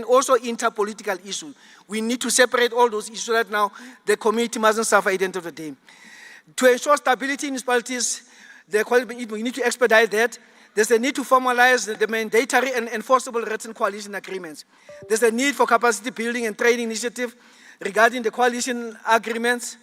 also interpolitical issue. We need to separate all those issues right now. The community mustn't suffer at the end of the day. To ensure stability in municipalities, we need to expedite that. There's a need to formalize the mandatory and enforceable written coalition agreements. There's a need for capacity building and training initiative regarding the coalition agreements.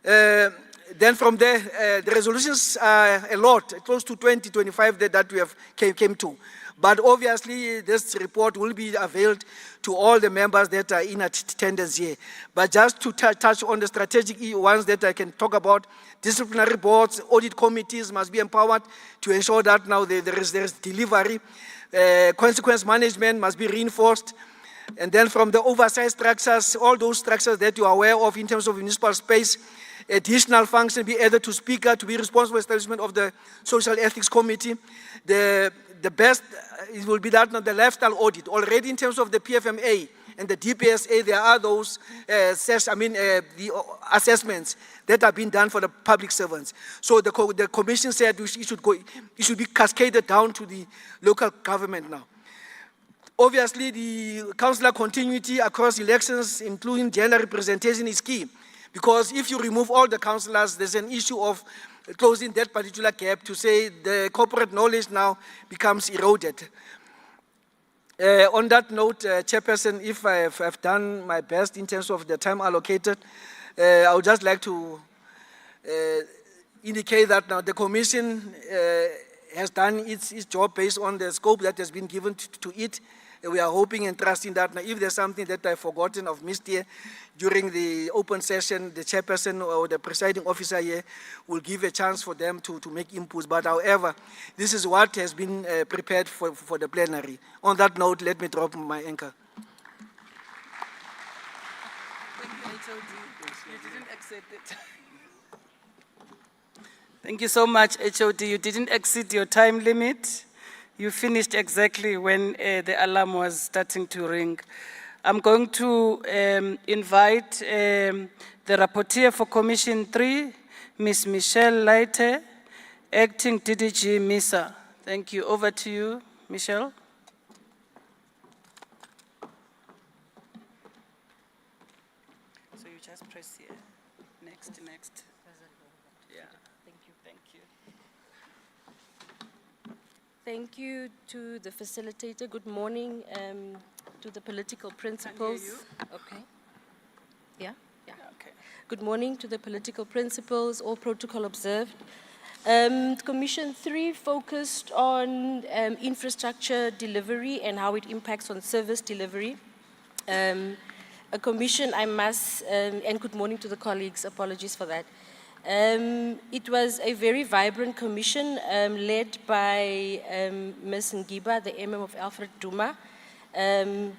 Then from there, the resolutions are a lot, close to 20, 25 that we have came to. But obviously, this report will be availed to all the members that are in attendance here. But just to touch on the strategic ones that I can talk about, disciplinary boards, audit committees must be empowered to ensure that now there is delivery. Consequence management must be reinforced. And then from the oversight structures, all those structures that you are aware of in terms of municipal space, additional function be added to speaker to be responsible for establishment of the social ethics committee. The best it will be that the lifestyle audit. Already in terms of the PFMA and the DPSA, there are those the assessments that have been done for the public servants. So the commission said it should be cascaded down to the local government now. Obviously, the councillor continuity across elections, including gender representation, is key. Because if you remove all the councillors, there's an issue of closing that particular gap to say the corporate knowledge now becomes eroded. On that note, Chairperson, if I've done my best in terms of the time allocated, I would just like to indicate that now the Commission has done its job based on the scope that has been given to it. We are hoping and trusting that now if there's something that I've forgotten or missed here during the open session, the chairperson or the presiding officer here will give a chance for them to make inputs. But however, this is what has been prepared for the plenary. On that note, let me drop my anchor. Thank you, HOD. You didn't accept it. Thank you so much, HOD. You didn't exceed your time limit. You finished exactly when the alarm was starting to ring. I'm going to invite the rapporteur for Commission 3, Ms. Michelle Leite, Acting DDG MISA. Thank you. Over to you, Michelle. So you just press here. Next. Yeah. Thank you. Thank you to the facilitator. Good morning to the political principals. Can hear you. Okay. Yeah. Okay. Good morning to the political principals, all protocol observed. Commission 3 focused on infrastructure delivery and how it impacts on service delivery. A commission, and good morning to the colleagues, apologies for that. It was a very vibrant commission led by Ms. Ngiba, the MM of Alfred Duma, and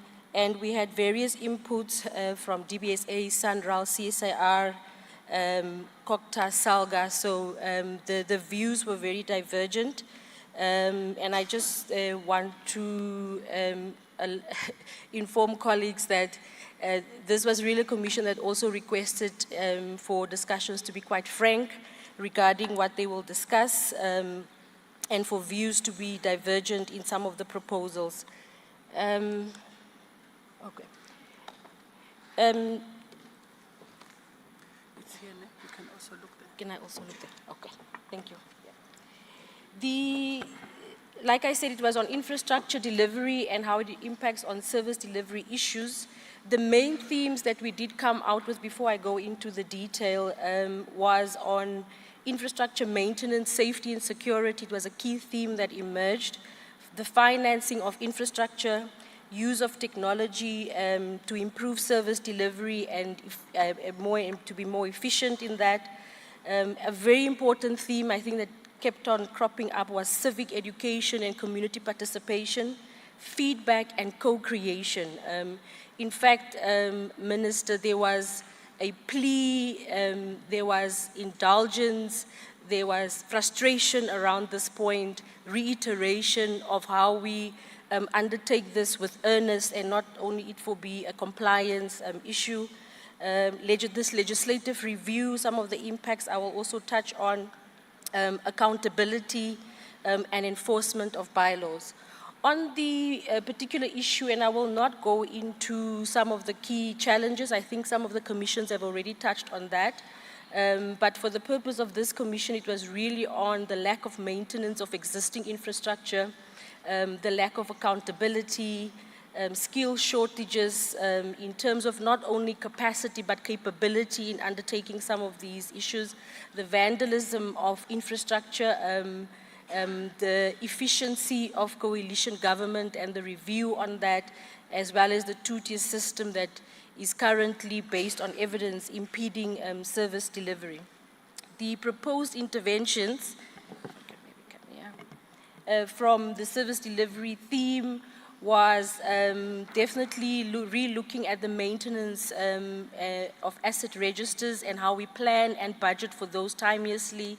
we had various inputs from DBSA, Sanral, CSIR, Kokta, Salga, so the views were very divergent, and I just want to inform colleagues that this was really a commission that also requested for discussions to be quite frank regarding what they will discuss and for views to be divergent in some of the proposals. Okay. It's here, no? You can also look there. Can I also look there? Okay, thank you. Yeah. Like I said, it was on infrastructure delivery and how it impacts on service delivery issues. The main themes that we did come out with before I go into the detail was on infrastructure maintenance, safety and security. It was a key theme that emerged. The financing of infrastructure, use of technology to improve service delivery and to be more efficient in that. A very important theme, I think, that kept on cropping up was civic education and community participation, feedback and co-creation. In fact, Minister, there was a plea, there was indulgence, there was frustration around this point, reiteration of how we undertake this with earnest and not only it will be a compliance issue. This legislative review, some of the impacts I will also touch on, accountability and enforcement of bylaws. On the particular issue, and I will not go into some of the key challenges, I think some of the commissions have already touched on that. But for the purpose of this commission, it was really on the lack of maintenance of existing infrastructure, the lack of accountability, skill shortages in terms of not only capacity but capability in undertaking some of these issues, the vandalism of infrastructure, the efficiency of coalition government and the review on that, as well as the two-tier system that is currently based on evidence impeding service delivery. The proposed interventions from the service delivery theme was definitely re-looking at the maintenance of asset registers and how we plan and budget for those timeously,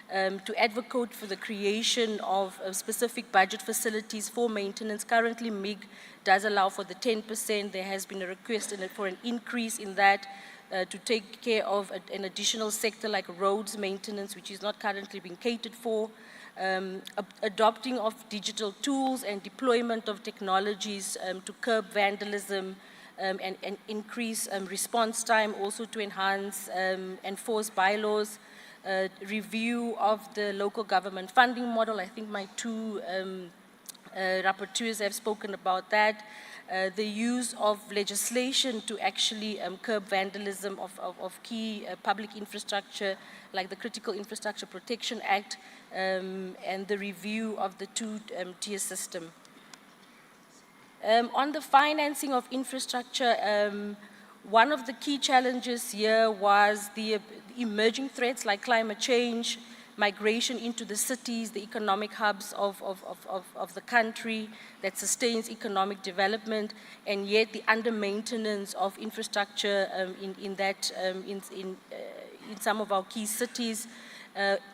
to advocate for the creation of specific budget facilities for maintenance. Currently, MIG does allow for the 10%. There has been a request for an increase in that to take care of an additional sector like roads maintenance, which is not currently being catered for. Adopting of digital tools and deployment of technologies to curb vandalism and increase response time, also to enhance enforce bylaws. Review of the local government funding model. I think my two rapporteurs have spoken about that. The use of legislation to actually curb vandalism of key public infrastructure, like the Critical Infrastructure Protection Act, and the review of the two-tier system. On the financing of infrastructure, one of the key challenges here was the emerging threats like climate change, migration into the cities, the economic hubs of the country that sustains economic development, and yet the under-maintenance of infrastructure in some of our key cities.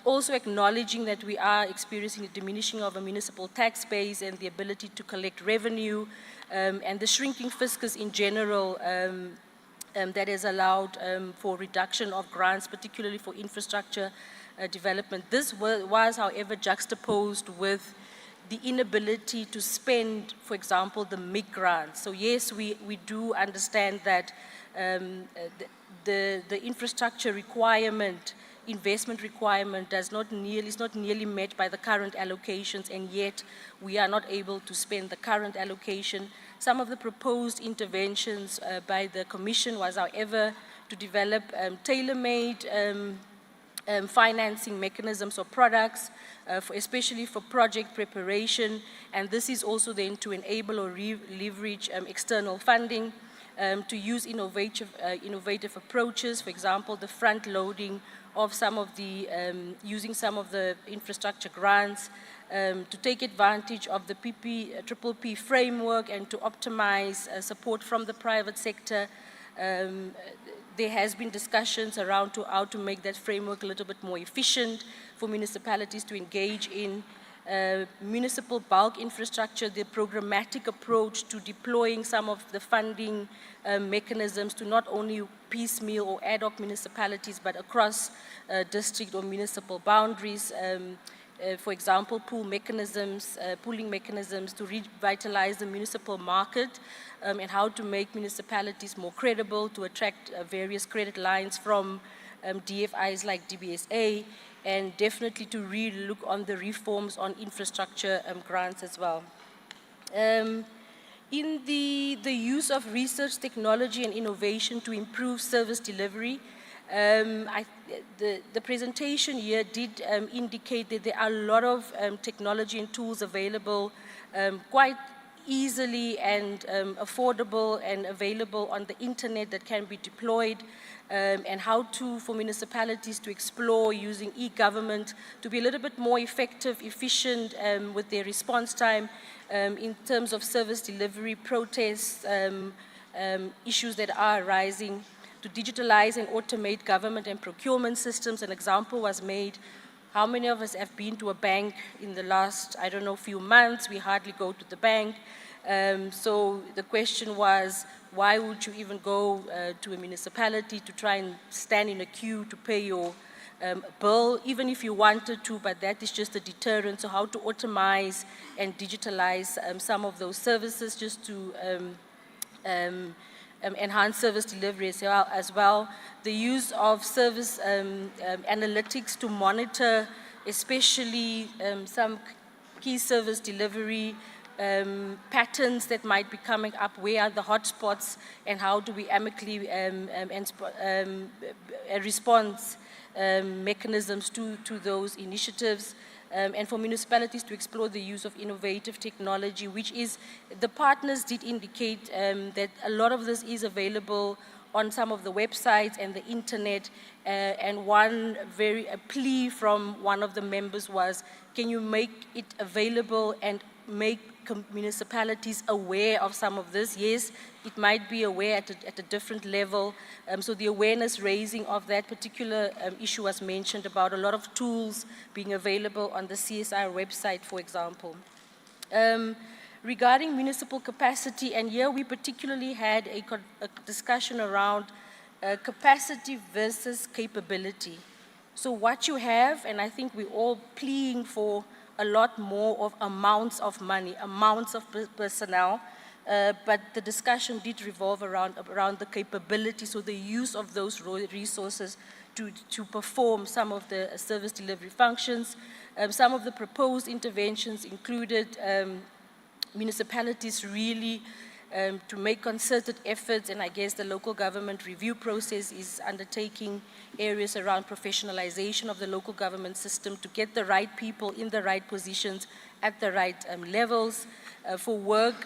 Also acknowledging that we are experiencing a diminishing of a municipal tax base and the ability to collect revenue, and the shrinking fiscus in general that has allowed for reduction of grants, particularly for infrastructure development. This was, however, juxtaposed with the inability to spend, for example, the MIG grants. So yes, we do understand that the infrastructure requirement, investment requirement is not nearly met by the current allocations, and yet we are not able to spend the current allocation. Some of the proposed interventions by the Commission was, however, to develop tailor-made financing mechanisms or products, especially for project preparation, and this is also then to enable or leverage external funding, to use innovative approaches, for example, the front-loading of some of the, using some of the infrastructure grants, to take advantage of the PPP framework and to optimize support from the private sector. There has been discussions around how to make that framework a little bit more efficient for municipalities to engage in. Municipal bulk infrastructure, the programmatic approach to deploying some of the funding mechanisms to not only piecemeal or ad hoc municipalities, but across district or municipal boundaries. For example, pooling mechanisms to revitalize the municipal market, and how to make municipalities more credible, to attract various credit lines from DFIs like DBSA, and definitely to really look on the reforms on infrastructure grants as well. In the use of research, technology, and innovation to improve service delivery, the presentation here did indicate that there are a lot of technology and tools available quite easily and affordable and available on the internet that can be deployed, and how for municipalities to explore using e-government to be a little bit more effective, efficient with their response time in terms of service delivery, protests, issues that are arising, to digitalize and automate government and procurement systems. An example was made. How many of us have been to a bank in the last, I don't know, few months? We hardly go to the bank. So the question was, why would you even go to a municipality to try and stand in a queue to pay your bill, even if you wanted to, but that is just a deterrent. So how to automize and digitalize some of those services just to enhance service delivery as well. The use of service analytics to monitor especially some key service delivery patterns that might be coming up. Where are the hotspots and how do we amicably response mechanisms to those initiatives. And for municipalities to explore the use of innovative technology, which is, the partners did indicate that a lot of this is available on some of the websites and the internet. And one a plea from one of the members was, can you make it available and make municipalities aware of some of this? Yes, it might be aware at a different level. So the awareness raising of that particular issue was mentioned, about a lot of tools being available on the CSR website, for example. Regarding municipal capacity, and here we particularly had a discussion around capacity versus capability. So what you have, and I think we're all pleading for a lot more of amounts of money, amounts of personnel, but the discussion did revolve around the capability, so the use of those resources to perform some of the service delivery functions. Some of the proposed interventions included municipalities really to make concerted efforts, and I guess the local government review process is undertaking areas around professionalization of the local government system to get the right people in the right positions at the right levels. For work,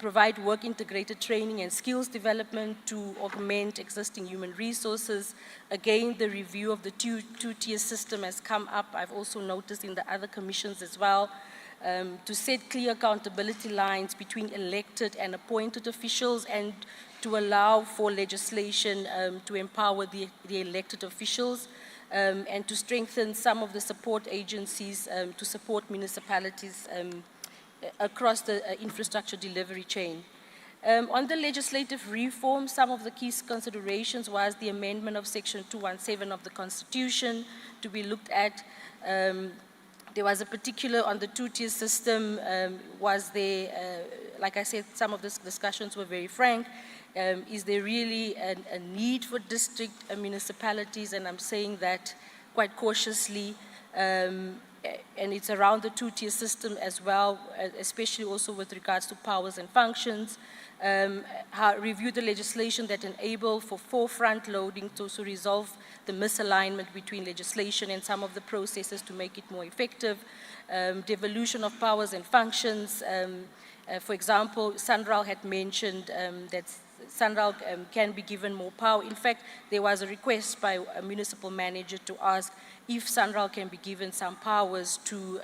provide work integrated training and skills development to augment existing human resources. Again, the review of the two-tier system has come up. I've also noticed in the other commissions as well. To set clear accountability lines between elected and appointed officials, and to allow for legislation to empower the elected officials, and to strengthen some of the support agencies to support municipalities across the infrastructure delivery chain. On the legislative reform, some of the key considerations was the amendment of Section 217 of the Constitution to be looked at. There was a particular on the two-tier system, like I said, some of the discussions were very frank. Is there really a need for district municipalities? And I'm saying that quite cautiously. And it's around the two-tier system as well, especially also with regards to powers and functions. Review the legislation that enable for forefront loading to also resolve the misalignment between legislation and some of the processes to make it more effective. Devolution of powers and functions. For example, Sanral had mentioned that Sanral can be given more power. In fact, there was a request by a municipal manager to ask if Sanral can be given some powers to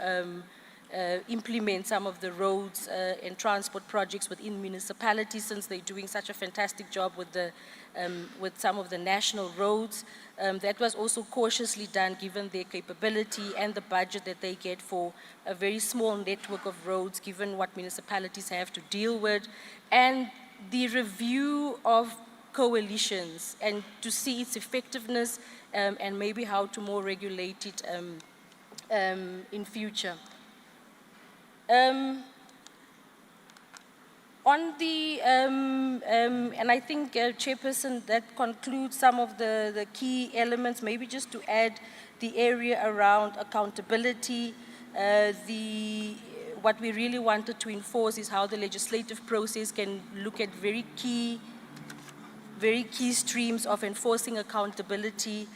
implement some of the roads and transport projects within municipalities, since they're doing such a fantastic job with some of the national roads. That was also cautiously done given their capability and the budget that they get for a very small network of roads, given what municipalities have to deal with. And the review of coalitions and to see its effectiveness and maybe how to more regulate it in future. On the, and I think, Chairperson, that concludes some of the key elements, maybe just to add the area around accountability. What we really wanted to enforce is how the legislative process can look at very key streams of enforcing accountability.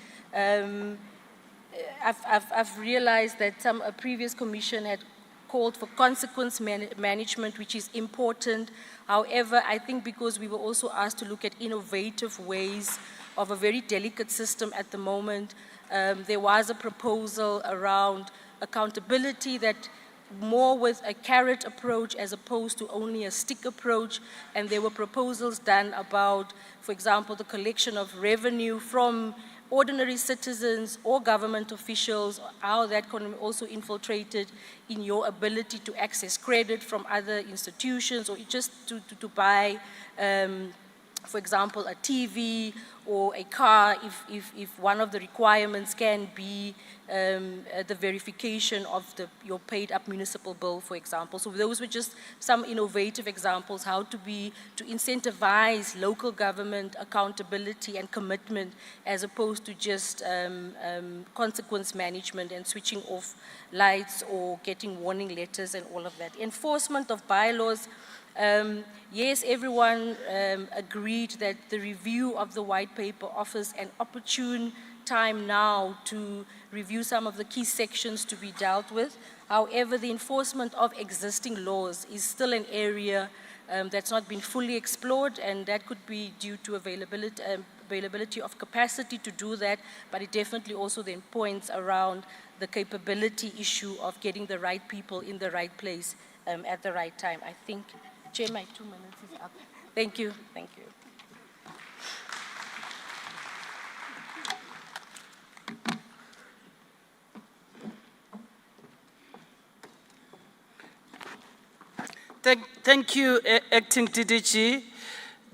I've realized that a previous commission had called for consequence management, which is important. However, I think because we were also asked to look at innovative ways of a very delicate system at the moment, there was a proposal around accountability that more with a carrot approach as opposed to only a stick approach. And there were proposals done about, for example, the collection of revenue from ordinary citizens or government officials, how that can also infiltrated in your ability to access credit from other institutions, or just to buy for example, a TV or a car, if one of the requirements can be the verification of your paid up municipal bill, for example. So those were just some innovative examples how to incentivize local government accountability and commitment as opposed to just consequence management and switching off lights or getting warning letters and all of that. Enforcement of bylaws. Yes, everyone agreed that the review of the white paper offers an opportune time now to review some of the key sections to be dealt with. However, the enforcement of existing laws is still an area that's not been fully explored, and that could be due to availability of capacity to do that, but it definitely also then points around the capability issue of getting the right people in the right place at the right time. I think, Chair, my 2 minutes is up. Thank you. Thank you. Thank you, Acting DDG.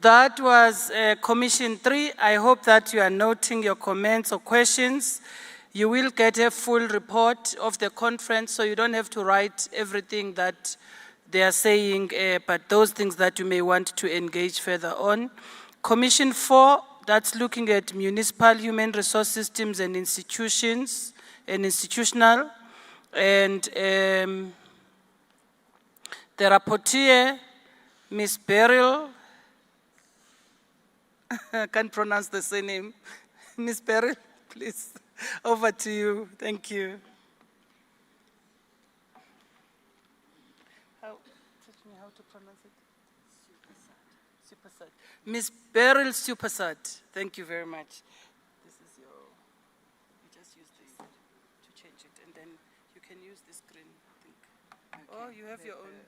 That was Commission 3. I hope that you are noting your comments or questions. You will get a full report of the conference, so you don't have to write everything that they are saying, but those things that you may want to engage further on. Commission 4, that's looking at municipal human resource systems and institutions and institutional. And the rapporteur, Ms. Beryl, I can't pronounce the surname. Ms. Beryl, please, over to you. Thank you. Teach me how to pronounce it. Supersad. Ms. Beryl Supersad, thank you very much. This is your, you just use this to change it, and then you can use the screen, I think. Okay. Oh, you have your own.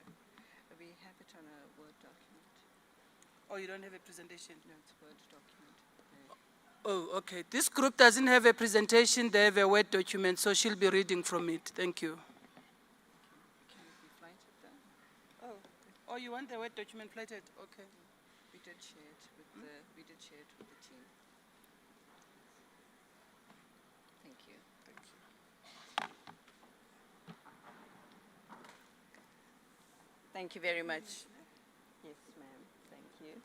We have it on a Word document. Oh, you don't have a presentation? No, it's a Word document. Oh, okay. This group doesn't have a presentation, they have a Word document, so she'll be reading from it. Thank you. Can it be flighted then? Oh, you want the Word document flighted? Okay. We did share it with the team. Thank you. Thank you very much. Yes, ma'am. Thank you.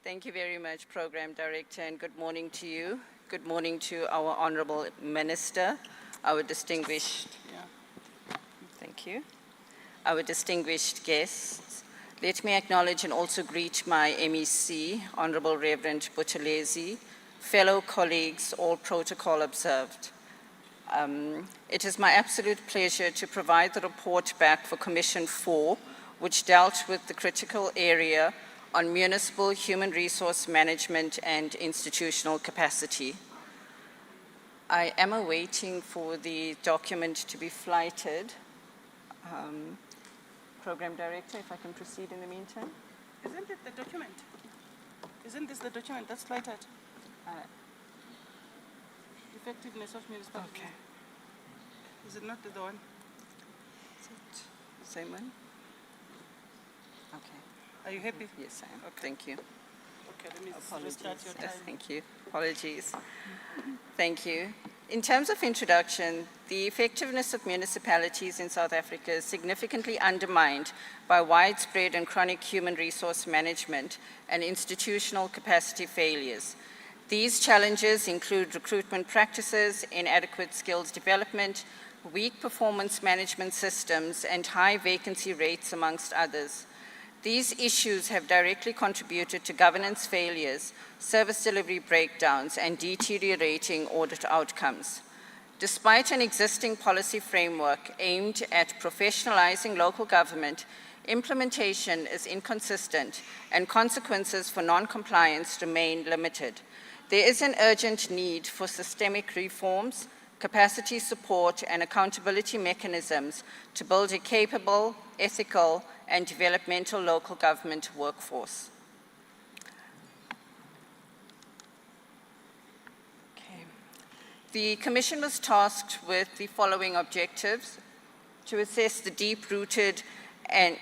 Thank you very much, Program Director, and good morning to you. Good morning to our Honorable Minister, our distinguished, thank you, our distinguished guests. Let me acknowledge and also greet my MEC, Honorable Reverend Buthelezi, fellow colleagues, all protocol observed. It is my absolute pleasure to provide the report back for Commission 4, which dealt with the critical area on municipal human resource management and institutional capacity. I am awaiting for the document to be flighted. Program Director, if I can proceed in the meantime. Isn't it the document? Isn't this the document that's flighted? Effectiveness of municipality. Okay. Is it not the one? Is it the same one? Okay. Are you happy? Yes, I am. Okay. Thank you. Okay, let me Apologies. restart your time. Yes, thank you. Apologies. Thank you. In terms of introduction, the effectiveness of municipalities in South Africa is significantly undermined by widespread and chronic human resource management and institutional capacity failures. These challenges include recruitment practices, inadequate skills development, weak performance management systems, and high vacancy rates, amongst others. These issues have directly contributed to governance failures, service delivery breakdowns, and deteriorating audit outcomes. Despite an existing policy framework aimed at professionalizing local government, implementation is inconsistent and consequences for non-compliance remain limited. There is an urgent need for systemic reforms, capacity support, and accountability mechanisms to build a capable, ethical, and developmental local government workforce. Okay. The Commission was tasked with the following objectives: to assess the deep-rooted and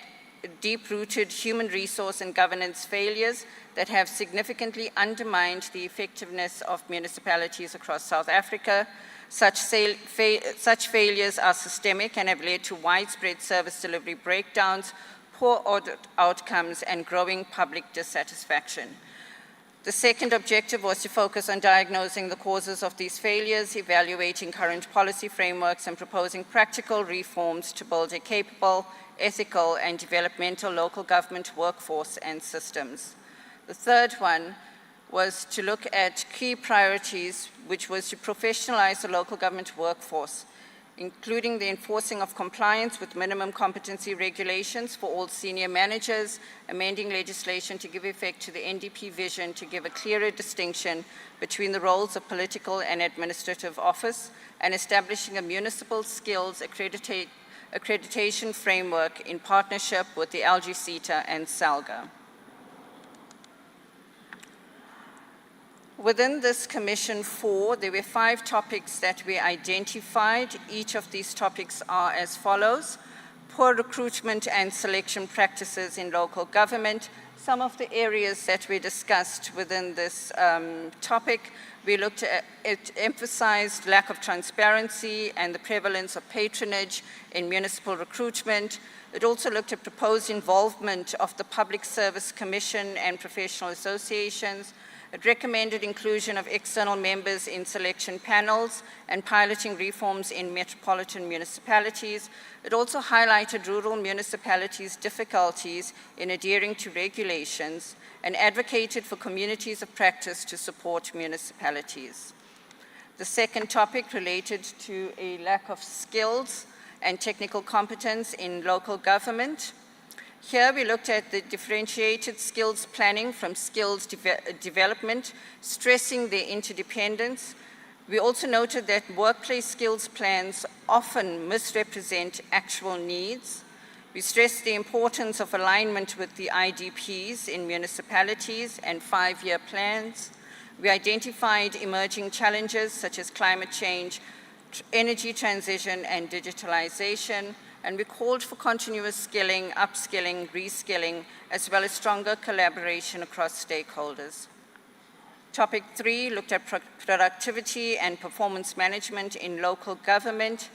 deep-rooted human resource and governance failures that have significantly undermined the effectiveness of municipalities across South Africa. Such failures are systemic and have led to widespread service delivery breakdowns, poor audit outcomes, and growing public dissatisfaction. The second objective was to focus on diagnosing the causes of these failures, evaluating current policy frameworks, and proposing practical reforms to build a capable, ethical, and developmental local government workforce and systems. The third one was to look at key priorities, which was to professionalize the local government workforce, including the enforcing of compliance with minimum competency regulations for all senior managers, amending legislation to give effect to the NDP vision to give a clearer distinction between the roles of political and administrative office, and establishing a municipal skills accreditation framework in partnership with the LGCTA and SALGA. Within this Commission 4, there were 5 topics that we identified. Each of these topics are as follows: poor recruitment and selection practices in local government. Some of the areas that we discussed within this topic, we looked at, it emphasized lack of transparency and the prevalence of patronage in municipal recruitment. It also looked at proposed involvement of the Public Service Commission and professional associations. It recommended inclusion of external members in selection panels and piloting reforms in metropolitan municipalities. It also highlighted rural municipalities' difficulties in adhering to regulations and advocated for communities of practice to support municipalities. The second topic related to a lack of skills and technical competence in local government. Here we looked at the differentiated skills planning from skills development, stressing their interdependence. We also noted that workplace skills plans often misrepresent actual needs. We stressed the importance of alignment with the IDPs in municipalities and 5-year plans. We identified emerging challenges such as climate change, energy transition, and digitalization. And we called for continuous skilling, upskilling, reskilling, as well as stronger collaboration across stakeholders. Topic 3 looked at productivity and performance management in local government.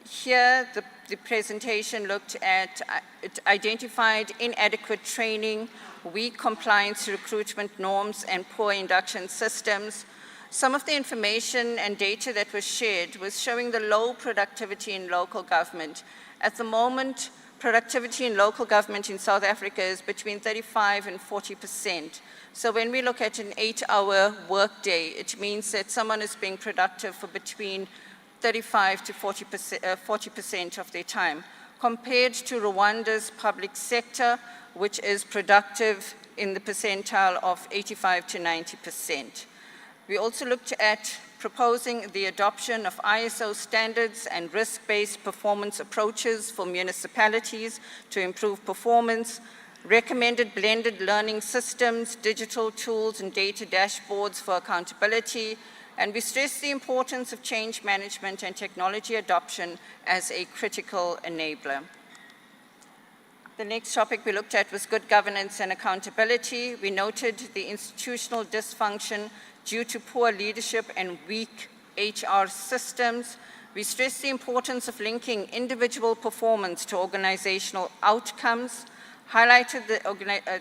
Here, the presentation looked at, it identified inadequate training, weak compliance to recruitment norms, and poor induction systems. Some of the information and data that was shared was showing the low productivity in local government. At the moment, productivity in local government in South Africa is between 35 and 40%. So when we look at an 8-hour workday, it means that someone is being productive for between 35 to 40% of their time, compared to Rwanda's public sector, which is productive in the percentile of 85 to 90%. We also looked at proposing the adoption of ISO standards and risk-based performance approaches for municipalities to improve performance, recommended blended learning systems, digital tools, and data dashboards for accountability, and we stressed the importance of change management and technology adoption as a critical enabler. The next topic we looked at was good governance and accountability. We noted the institutional dysfunction due to poor leadership and weak HR systems. We stressed the importance of linking individual performance to organizational outcomes, highlighted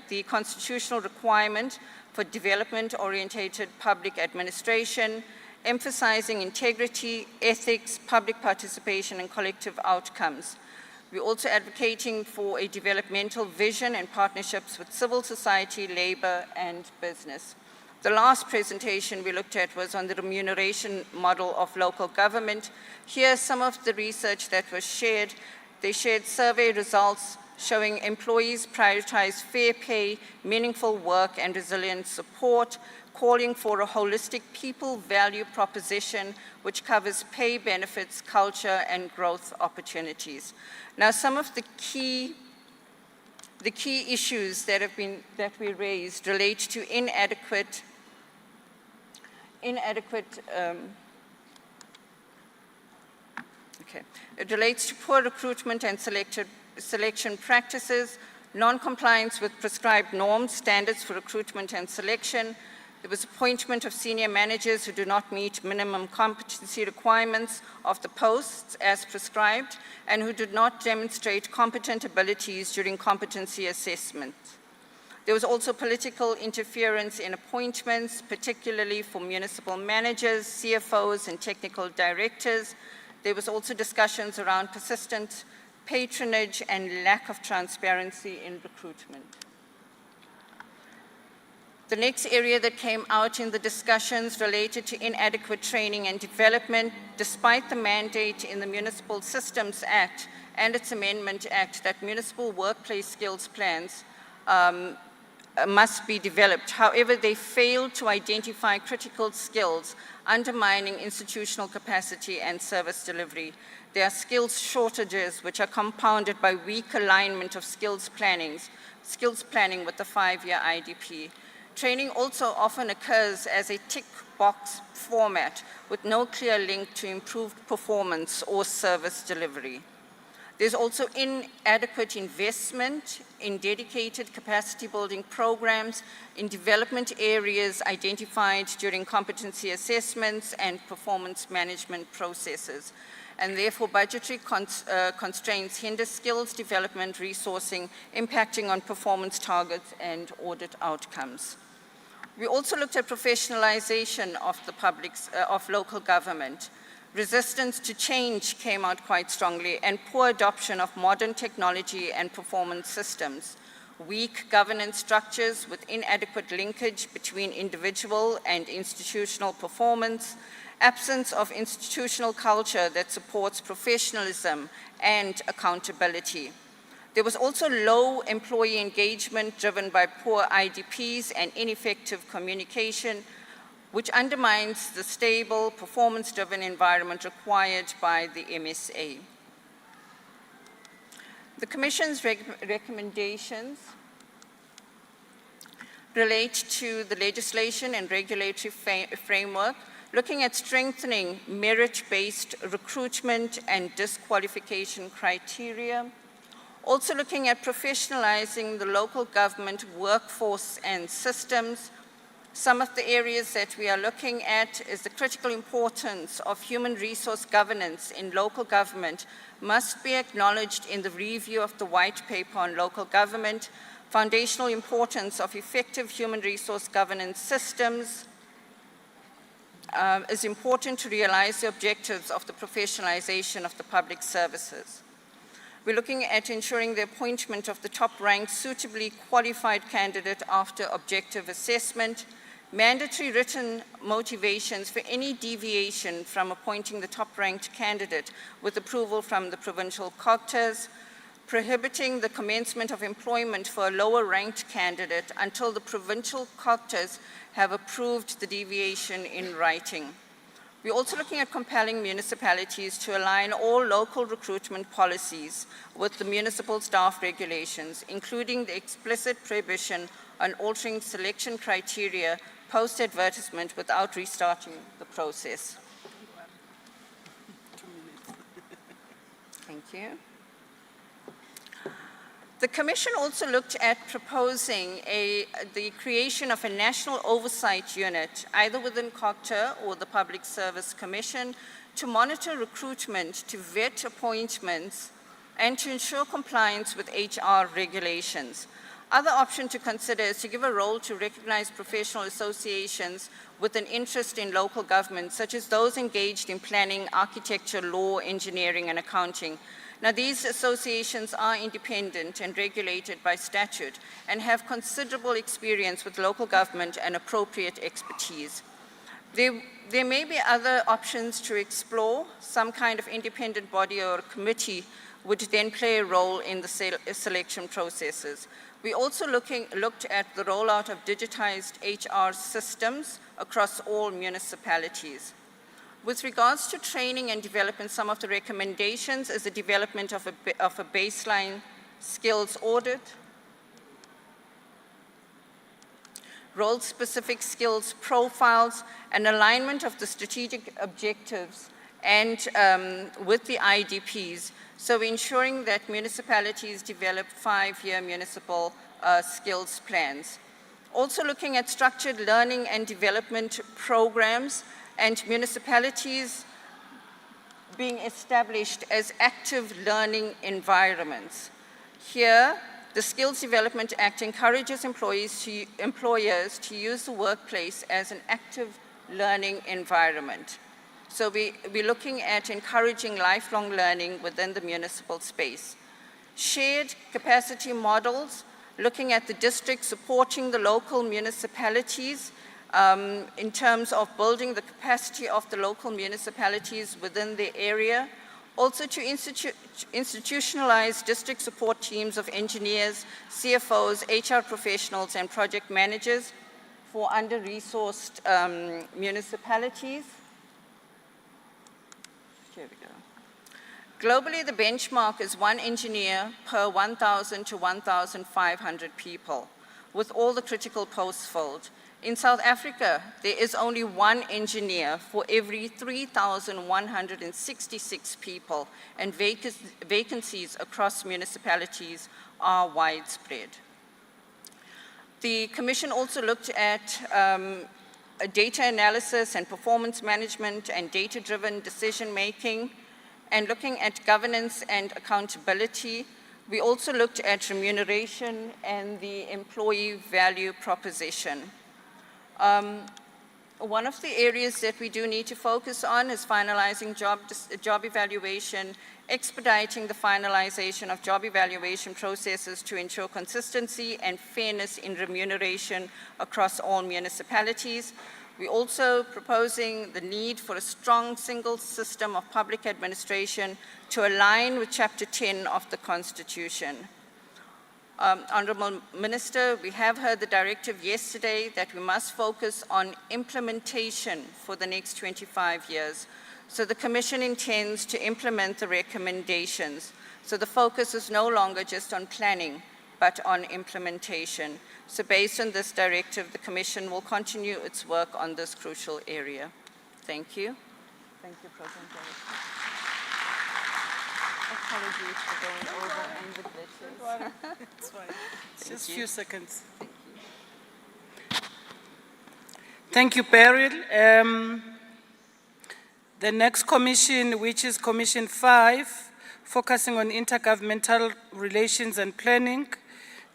the constitutional requirement for development-oriented public administration, emphasizing integrity, ethics, public participation, and collective outcomes. We're also advocating for a developmental vision and partnerships with civil society, labor, and business. The last presentation we looked at was on the remuneration model of local government. Here's some of the research that was shared. They shared survey results showing employees prioritize fair pay, meaningful work, and resilient support, calling for a holistic people value proposition which covers pay, benefits, culture, and growth opportunities. Now, some of the key issues that we raised relate to it relates to poor recruitment and selection practices, non-compliance with prescribed norms, standards for recruitment and selection. There was appointment of senior managers who do not meet minimum competency requirements of the posts as prescribed and who did not demonstrate competent abilities during competency assessment. There was also political interference in appointments, particularly for municipal managers, CFOs, and technical directors. There was also discussions around persistent patronage and lack of transparency in recruitment. The next area that came out in the discussions related to inadequate training and development, despite the mandate in the Municipal Systems Act and its Amendment Act that municipal workplace skills plans must be developed. However, they failed to identify critical skills undermining institutional capacity and service delivery. There are skills shortages which are compounded by weak alignment of skills planning with the 5-year IDP. Training also often occurs as a tick box format with no clear link to improved performance or service delivery. There's also inadequate investment in dedicated capacity building programs in development areas identified during competency assessments and performance management processes. And therefore, budgetary constraints hinder skills development, resourcing, impacting on performance targets and audit outcomes. We also looked at professionalization of local government. Resistance to change came out quite strongly, and poor adoption of modern technology and performance systems. Weak governance structures with inadequate linkage between individual and institutional performance, absence of institutional culture that supports professionalism and accountability. There was also low employee engagement driven by poor IDPs and ineffective communication, which undermines the stable, performance-driven environment required by the MSA. The Commission's recommendations relate to the legislation and regulatory framework, looking at strengthening merit-based recruitment and disqualification criteria, also looking at professionalizing the local government workforce and systems. Some of the areas that we are looking at is the critical importance of human resource governance in local government must be acknowledged in the review of the white paper on local government, foundational importance of effective human resource governance systems is important to realize the objectives of the professionalization of the public services. We're looking at ensuring the appointment of the top-ranked, suitably qualified candidate after objective assessment, mandatory written motivations for any deviation from appointing the top-ranked candidate with approval from the provincial COGTAs, prohibiting the commencement of employment for a lower-ranked candidate until the provincial COGTAs have approved the deviation in writing. We're also looking at compelling municipalities to align all local recruitment policies with the municipal staff regulations, including the explicit prohibition on altering selection criteria post-advertisement without restarting the process. Thank you. The Commission also looked at proposing the creation of a national oversight unit, either within COGTA or the Public Service Commission, to monitor recruitment, to vet appointments, and to ensure compliance with HR regulations. Other option to consider is to give a role to recognized professional associations with an interest in local government, such as those engaged in planning, architecture, law, engineering, and accounting. Now, these associations are independent and regulated by statute and have considerable experience with local government and appropriate expertise. There may be other options to explore. Some kind of independent body or committee would then play a role in the selection processes. We also looked at the rollout of digitized HR systems across all municipalities. With regards to training and development, some of the recommendations is the development of a baseline skills audit, role-specific skills profiles, and alignment of the strategic objectives and with the IDPs. So ensuring that municipalities develop 5-year municipal skills plans. Also looking at structured learning and development programs and municipalities being established as active learning environments. Here, the Skills Development Act encourages employers to use the workplace as an active learning environment. So we're looking at encouraging lifelong learning within the municipal space. Shared capacity models, looking at the district supporting the local municipalities in terms of building the capacity of the local municipalities within the area. Also to institutionalize district support teams of engineers, CFOs, HR professionals, and project managers for under-resourced municipalities. Here we go. Globally, the benchmark is 1 engineer per 1,000 to 1,500 people, with all the critical posts filled. In South Africa, there is only 1 engineer for every 3,166 people, and vacancies across municipalities are widespread. The Commission also looked at data analysis and performance management and data-driven decision-making, and looking at governance and accountability. We also looked at remuneration and the employee value proposition. One of the areas that we do need to focus on is finalizing job evaluation, expediting the finalization of job evaluation processes to ensure consistency and fairness in remuneration across all municipalities. We're also proposing the need for a strong single system of public administration to align with Chapter 10 of the Constitution. Honourable Minister, we have heard the directive yesterday that we must focus on implementation for the next 25 years. So the Commission intends to implement the recommendations. So the focus is no longer just on planning, but on implementation. So based on this directive, the Commission will continue its work on this crucial area. Thank you. Thank you, President. Apologies for going over and the glitches. It's fine. It's just a few seconds. Thank you, Beryl. The next commission, which is Commission 5, focusing on intergovernmental relations and planning,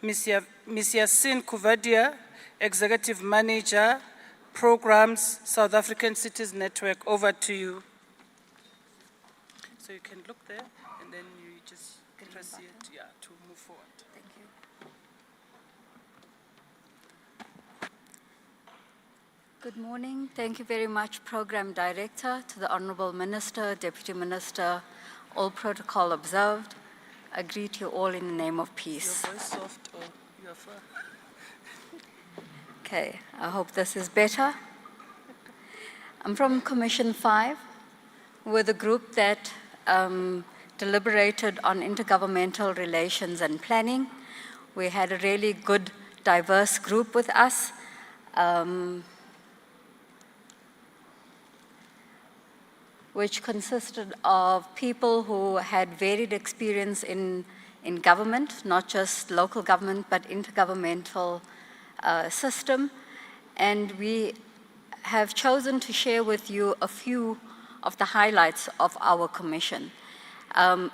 Ms. Yasin Kuvadia, Executive Manager, Programs, South African Cities Network. Over to you. So you can look there, and then you just press it, to move forward. Thank you. Good morning. Thank you very much, Program Director, to the Honourable Minister, Deputy Minister, all protocol observed. I greet you all in the name of peace. Your voice soft, or you are far? Okay, I hope this is better. I'm from Commission 5. We're the group that deliberated on intergovernmental relations and planning. We had a really good, diverse group with us. Which consisted of people who had varied experience in government, not just local government, but intergovernmental system. And we have chosen to share with you a few of the highlights of our commission.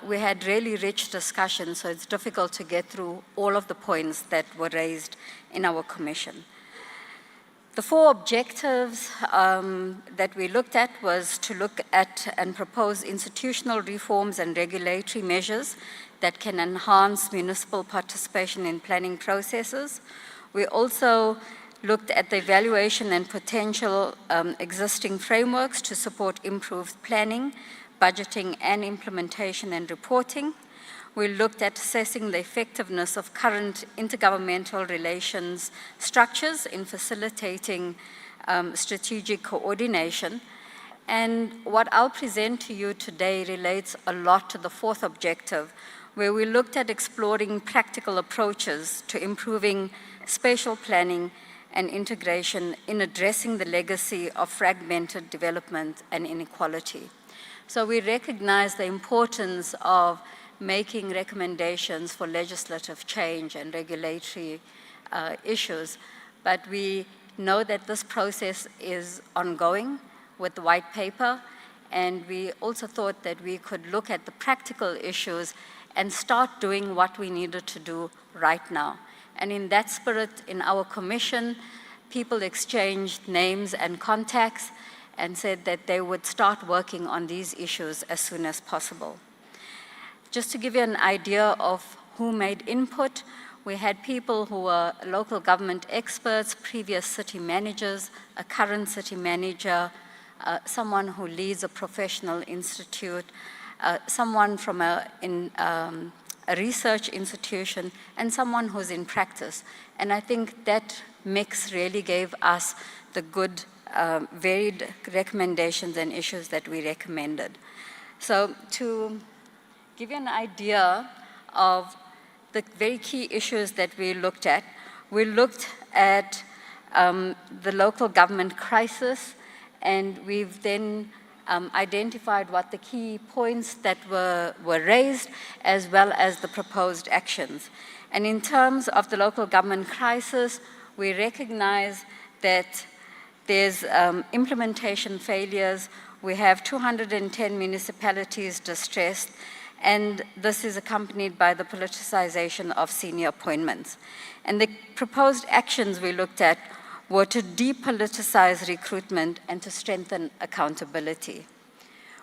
We had really rich discussions, so it's difficult to get through all of the points that were raised in our commission. The 4 objectives that we looked at was to look at and propose institutional reforms and regulatory measures that can enhance municipal participation in planning processes. We also looked at the evaluation and potential existing frameworks to support improved planning, budgeting, and implementation and reporting. We looked at assessing the effectiveness of current intergovernmental relations structures in facilitating strategic coordination. And what I'll present to you today relates a lot to the 4th objective, where we looked at exploring practical approaches to improving spatial planning and integration in addressing the legacy of fragmented development and inequality. So we recognize the importance of making recommendations for legislative change and regulatory issues, but we know that this process is ongoing with the white paper, and we also thought that we could look at the practical issues and start doing what we needed to do right now. And in that spirit, in our commission, people exchanged names and contacts and said that they would start working on these issues as soon as possible. Just to give you an idea of who made input, we had people who were local government experts, previous city managers, a current city manager, someone who leads a professional institute, someone from a research institution, and someone who's in practice. And I think that mix really gave us the good, varied recommendations and issues that we recommended. So to give you an idea of the very key issues that we looked at the local government crisis, and we've then identified what the key points that were raised, as well as the proposed actions. And in terms of the local government crisis, we recognize that there's implementation failures. We have 210 municipalities distressed, and this is accompanied by the politicization of senior appointments. And the proposed actions we looked at were to depoliticize recruitment and to strengthen accountability.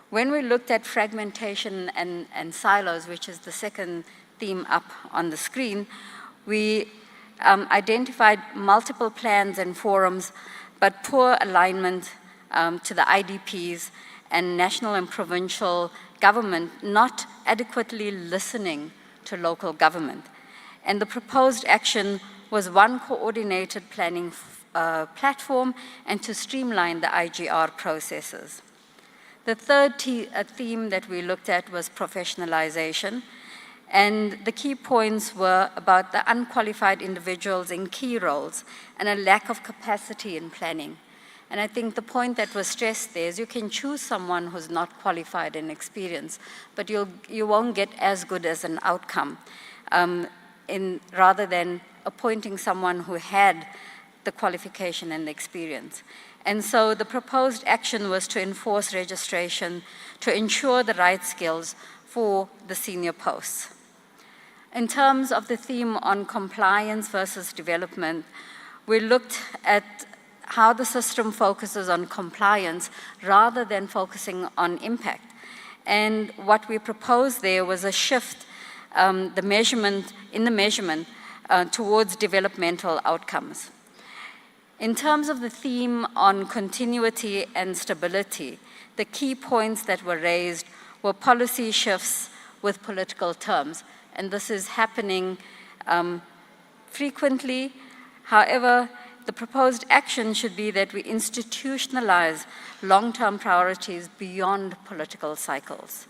When we looked at fragmentation and silos, which is the second theme up on the screen, we identified multiple plans and forums, but poor alignment to the IDPs and national and provincial government not adequately listening to local government. And the proposed action was one coordinated planning platform and to streamline the IGR processes. The third theme that we looked at was professionalization, and the key points were about the unqualified individuals in key roles and a lack of capacity in planning. And I think the point that was stressed there is you can choose someone who's not qualified and experienced, but you won't get as good as an outcome rather than appointing someone who had the qualification and the experience. And so the proposed action was to enforce registration to ensure the right skills for the senior posts. In terms of the theme on compliance versus development, we looked at how the system focuses on compliance rather than focusing on impact. And what we proposed there was a shift the measurement towards developmental outcomes. In terms of the theme on continuity and stability, the key points that were raised were policy shifts with political terms, and this is happening frequently. However, the proposed action should be that we institutionalize long-term priorities beyond political cycles.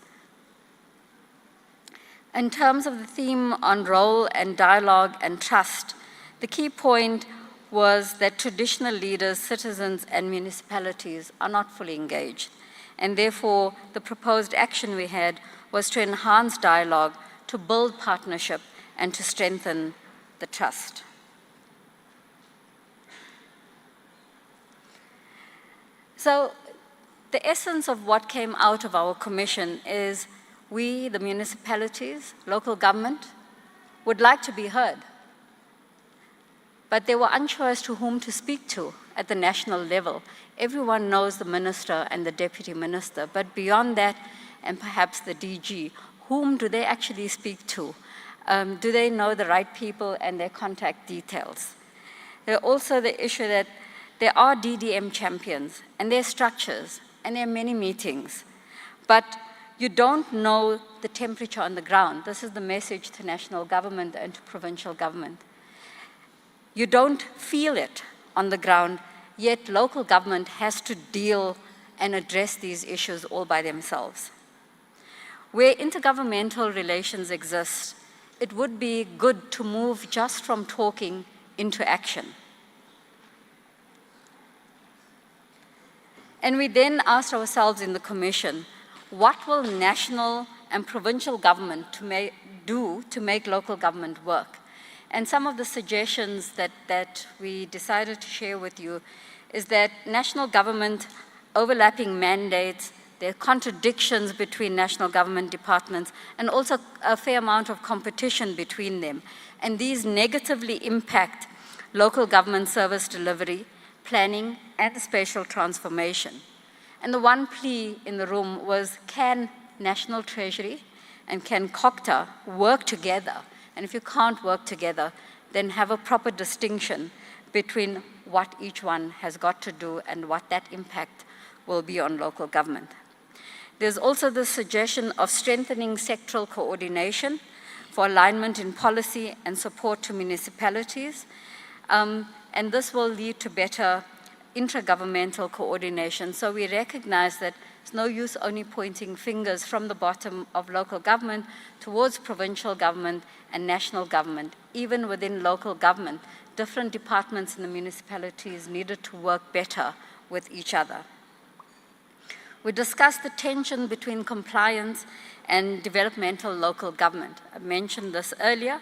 In terms of the theme on role and dialogue and trust, the key point was that traditional leaders, citizens, and municipalities are not fully engaged. And therefore, the proposed action we had was to enhance dialogue, to build partnership, and to strengthen the trust. So the essence of what came out of our commission is we, the municipalities, local government, would like to be heard. But they were unsure as to whom to speak to at the national level. Everyone knows the minister and the deputy minister, but beyond that, and perhaps the DG, whom do they actually speak to? Do they know the right people and their contact details? There's also the issue that there are DDM champions, and there are structures, and there are many meetings, but you don't know the temperature on the ground. This is the message to national government and to provincial government. You don't feel it on the ground, yet local government has to deal and address these issues all by themselves. Where intergovernmental relations exist, it would be good to move just from talking into action. And we then asked ourselves in the commission, What will national and provincial government do to make local government work? And some of the suggestions that we decided to share with you is that national government overlapping mandates, there are contradictions between national government departments, and also a fair amount of competition between them. And these negatively impact local government service delivery, planning, and spatial transformation. And the one plea in the room was, can National Treasury and can COCTA work together? And if you can't work together, then have a proper distinction between what each one has got to do and what that impact will be on local government. There's also the suggestion of strengthening sectoral coordination for alignment in policy and support to municipalities. And this will lead to better intragovernmental coordination. So we recognize that it's no use only pointing fingers from the bottom of local government towards provincial government and national government. Even within local government, different departments in the municipalities needed to work better with each other. We discussed the tension between compliance and developmental local government. I mentioned this earlier.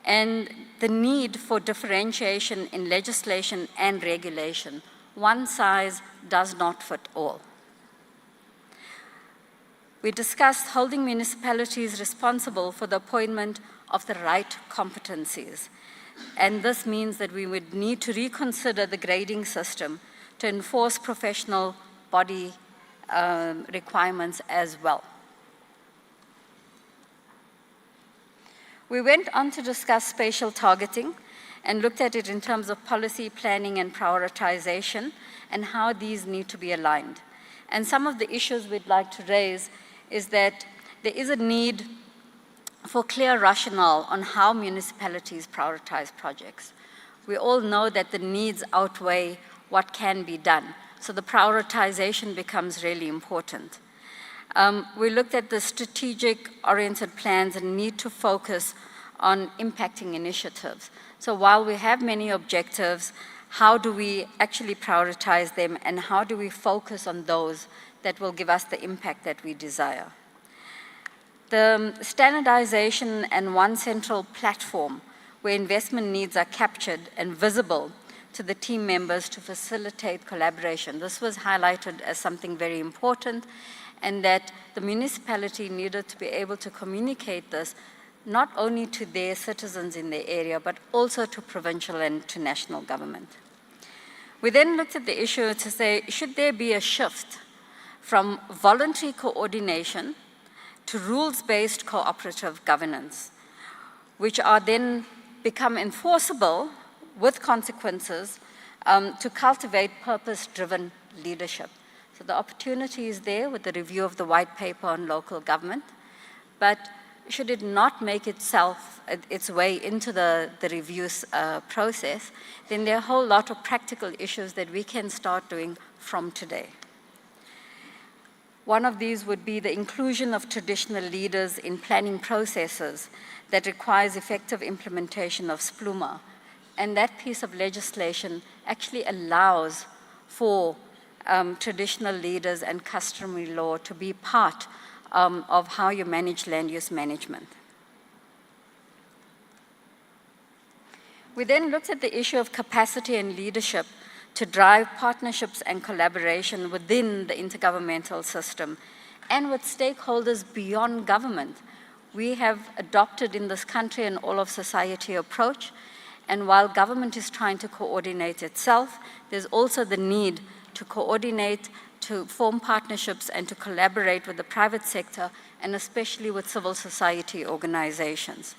And the need for differentiation in legislation and regulation. One size does not fit all. We discussed holding municipalities responsible for the appointment of the right competencies. And this means that we would need to reconsider the grading system to enforce professional body requirements as well. We went on to discuss spatial targeting and looked at it in terms of policy planning and prioritization and how these need to be aligned. And some of the issues we'd like to raise is that there is a need for clear rationale on how municipalities prioritize projects. We all know that the needs outweigh what can be done, so the prioritization becomes really important. We looked at the strategic-oriented plans and need to focus on impacting initiatives. So while we have many objectives, how do we actually prioritize them and how do we focus on those that will give us the impact that we desire? The standardization and one central platform where investment needs are captured and visible to the team members to facilitate collaboration. This was highlighted as something very important, and that the municipality needed to be able to communicate this not only to their citizens in their area, but also to provincial and to national government. We then looked at the issue to say, should there be a shift from voluntary coordination to rules-based cooperative governance, which are then become enforceable with consequences to cultivate purpose-driven leadership. So the opportunity is there with the review of the white paper on local government, but should it not make its way into the review process, then there are a whole lot of practical issues that we can start doing from today. One of these would be the inclusion of traditional leaders in planning processes that requires effective implementation of SPLUMA. And that piece of legislation actually allows for traditional leaders and customary law to be part of how you manage land use management. We then looked at the issue of capacity and leadership to drive partnerships and collaboration within the intergovernmental system and with stakeholders beyond government. We have adopted in this country an all-of-society approach, and while government is trying to coordinate itself, there's also the need to coordinate, to form partnerships, and to collaborate with the private sector, and especially with civil society organizations.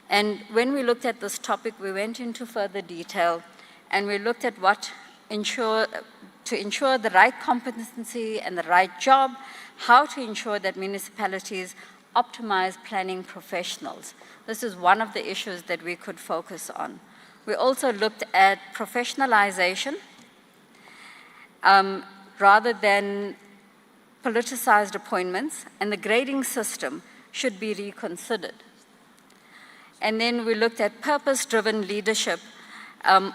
And when we looked at this topic, we went into further detail, and we looked at what to ensure the right competency and the right job, how to ensure that municipalities optimize planning professionals. This is one of the issues that we could focus on. We also looked at professionalization rather than politicized appointments, and the grading system should be reconsidered. And then we looked at purpose-driven leadership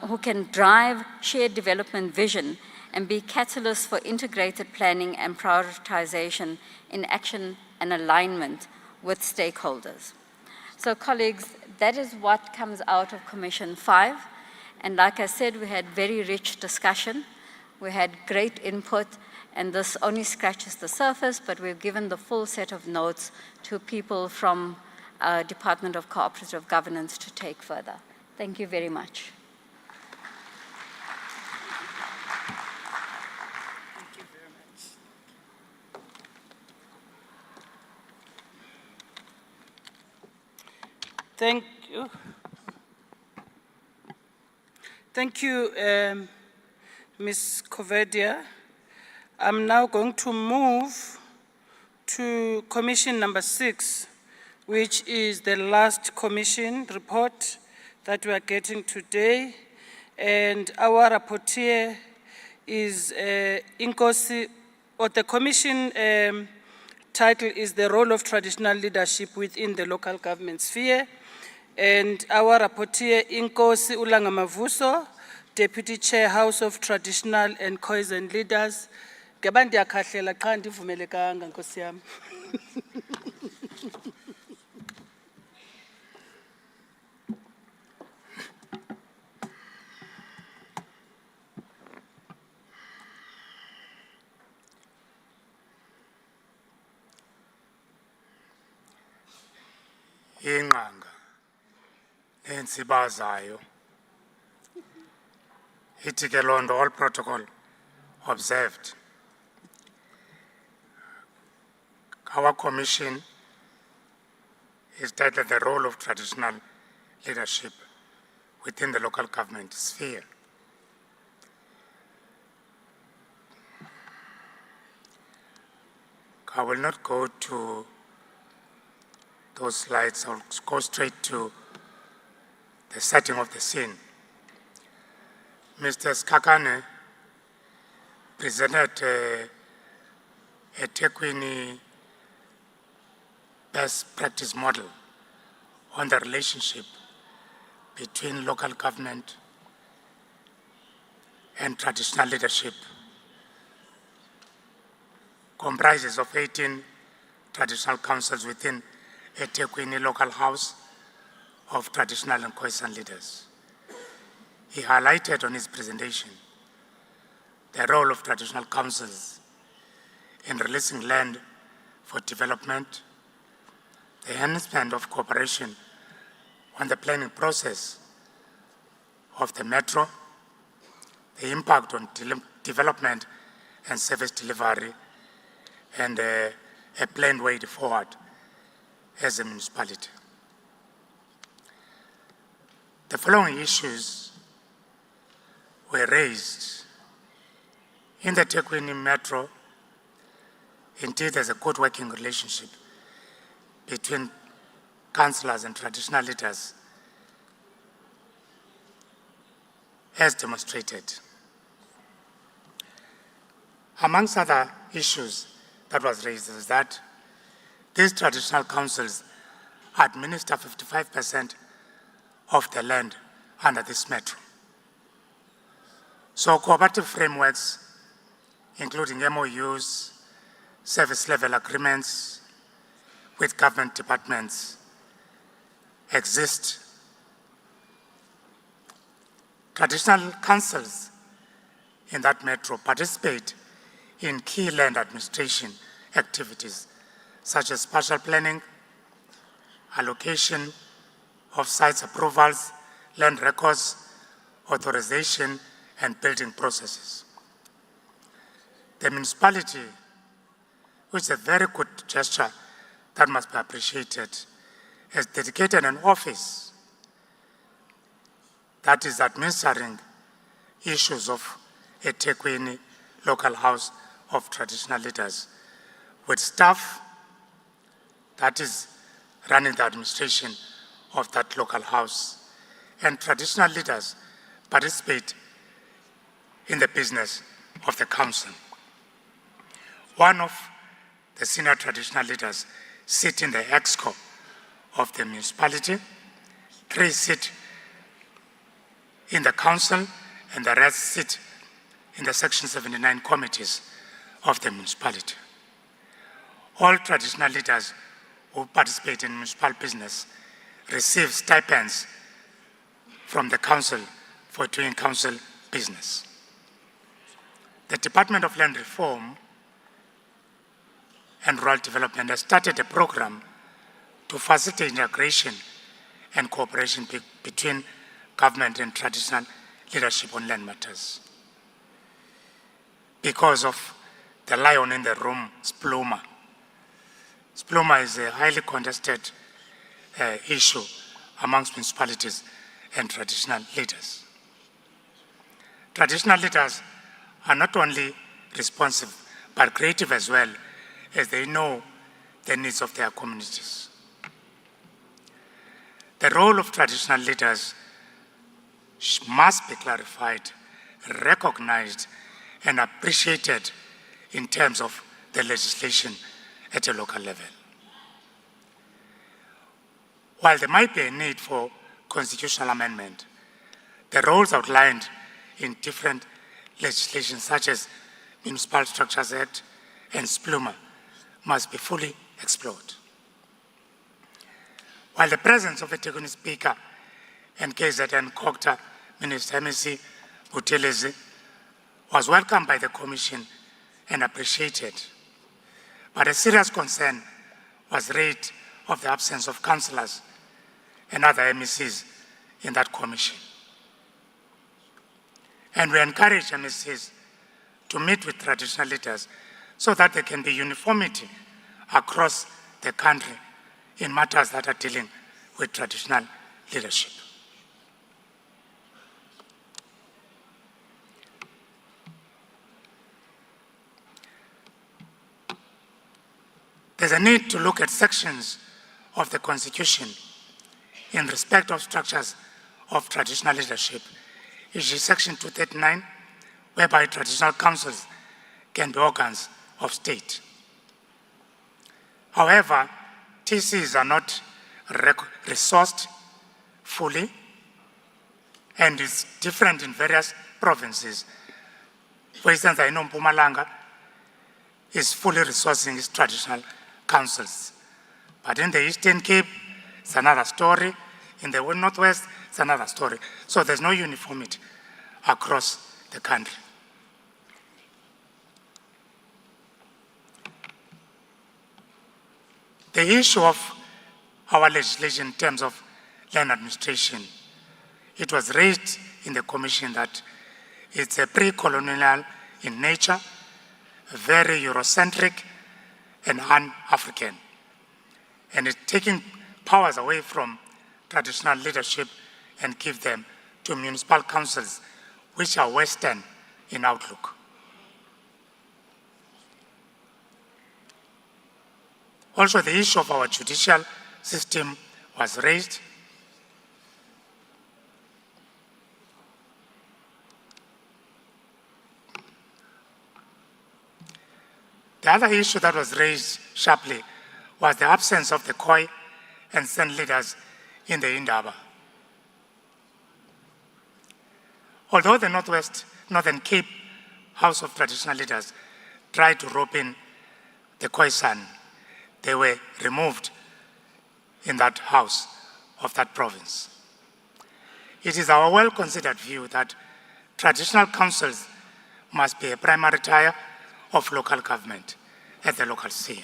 who can drive shared development vision and be catalysts for integrated planning and prioritization in action and alignment with stakeholders. So colleagues, that is what comes out of Commission 5. And like I said, we had very rich discussion. We had great input, and this only scratches the surface, but we've given the full set of notes to people from Department of Cooperative Governance to take further. Thank you very much. Thank you very much. Thank you. Thank you, Ms. Kovedia. I'm now going to move to Commission number 6, which is the last commission report that we are getting today. And our rapporteur is Inkosi, or the commission title is the role of traditional leadership within the local government sphere. And our rapporteur, Inkosi Ulangamavuso, Deputy Chair, House of Traditional and Cohesion Leaders. Gabandi akakhlela qha ndivumelekanga Nkosi yami. Ingqanga nentsibazayo ithi ke loo nto all protocol observed. Our commission is titled the role of traditional leadership within the local government sphere. I will not go to those slides. I'll go straight to the setting of the scene. Mr. Skakane presented a Tekwini best practice model on the relationship between local government and traditional leadership. Comprises of 18 traditional councils within a Tekwini local house of traditional and cohesion leaders. He highlighted on his presentation the role of traditional councils in releasing land for development, the enhancement of cooperation on the planning process of the metro, the impact on development and service delivery, and a planned way forward as a municipality. The following issues were raised. In the Tekwini Metro, indeed there's a good working relationship between councillors and traditional leaders, as demonstrated. Amongst other issues that was raised is that these traditional councils administer 55% of the land under this metro. So cooperative frameworks, including MOUs, service level agreements with government departments, exist. Traditional councils in that metro participate in key land administration activities such as spatial planning, allocation of sites approvals, land records, authorization, and building processes. The municipality, which is a very good gesture that must be appreciated, has dedicated an office that is administering issues of a Tekwini local house of traditional leaders with staff that is running the administration of that local house. And traditional leaders participate in the business of the council. One of the senior traditional leaders sit in the EXCO of the municipality, 3 sit in the council, and the rest sit in the Section 79 committees of the municipality. All traditional leaders who participate in municipal business receive stipends from the council for doing council business. The Department of Land Reform and Rural Development has started a program to facilitate integration and cooperation between government and traditional leadership on land matters. Because of the lion in the room, Spluma. Spluma is a highly contested issue amongst municipalities and traditional leaders. Traditional leaders are not only responsive, but creative as well, as they know the needs of their communities. The role of traditional leaders must be clarified, recognized, and appreciated in terms of the legislation at a local level. While there might be a need for constitutional amendment, the roles outlined in different legislation such as Municipal Structures Act and SPLUMA must be fully explored. While the presence of the eThekwini Speaker and KZN COGTA Minister MEC Buthelezi was welcomed by the Commission and appreciated, but a serious concern was raised of the absence of councillors and other MECs in that commission. And we encourage MECs to meet with traditional leaders so that there can be uniformity across the country in matters that are dealing with traditional leadership. There's a need to look at sections of the Constitution in respect of structures of traditional leadership, e.g. Section 239, whereby traditional councils can be organs of state. However, TCs are not resourced fully, and it's different in various provinces. For instance, I know Mpumalanga is fully resourcing its traditional councils. But in the Eastern Cape, it's another story. In the Northwest, it's another story. So there's no uniformity across the country. The issue of our legislation in terms of land administration, it was raised in the Commission that it's a pre-colonial in nature, very Eurocentric and un-African. And it's taking powers away from traditional leadership and give them to municipal councils, which are Western in outlook. Also, the issue of our judicial system was raised. The other issue that was raised sharply was the absence of the Khoi and San leaders in the Indaba. Although the Northern Cape House of Traditional Leaders tried to rope in the Khoisan, they were removed in that house of that province. It is our well-considered view that traditional councils must be a primary tier of local government at the local sphere.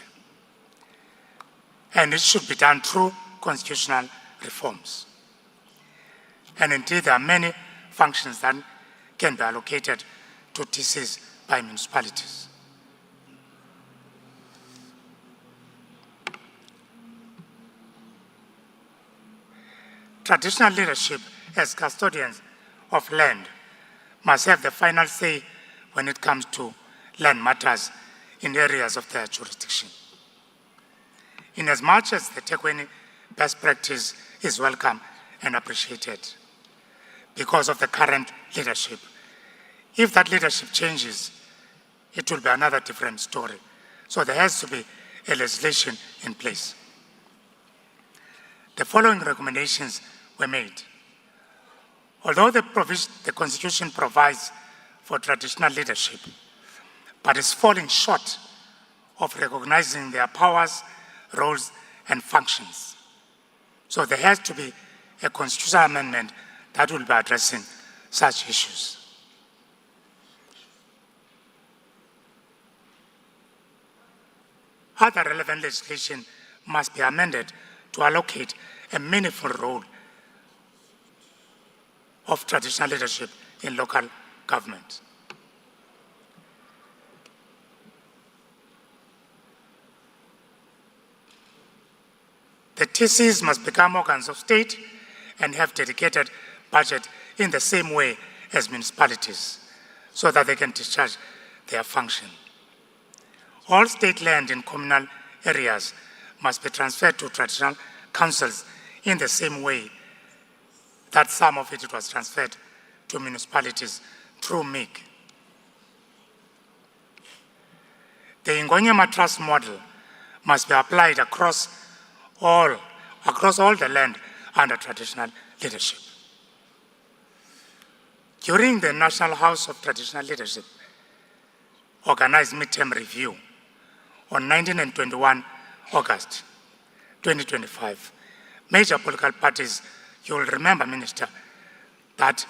And it should be done through constitutional reforms. And indeed, there are many functions that can be allocated to TCs by municipalities. Traditional leadership as custodians of land must have the final say when it comes to land matters in areas of their jurisdiction. Inasmuch as the eThekwini best practice is welcome and appreciated because of the current leadership, if that leadership changes, it will be another different story. So there has to be a legislation in place. The following recommendations were made. Although the Constitution provides for traditional leadership, but is falling short of recognizing their powers, roles, and functions. So there has to be a constitutional amendment that will be addressing such issues. Other relevant legislation must be amended to allocate a meaningful role of traditional leadership in local government. The TCs must become organs of state and have dedicated budget in the same way as municipalities so that they can discharge their function. All state land in communal areas must be transferred to traditional councils in the same way that some of it was transferred to municipalities through MIG. The Ingonyama Trust model must be applied across all the land under traditional leadership. During the National House of Traditional Leadership organized midterm review on 19 and 21 August 2025, major political parties, you will remember, Minister, that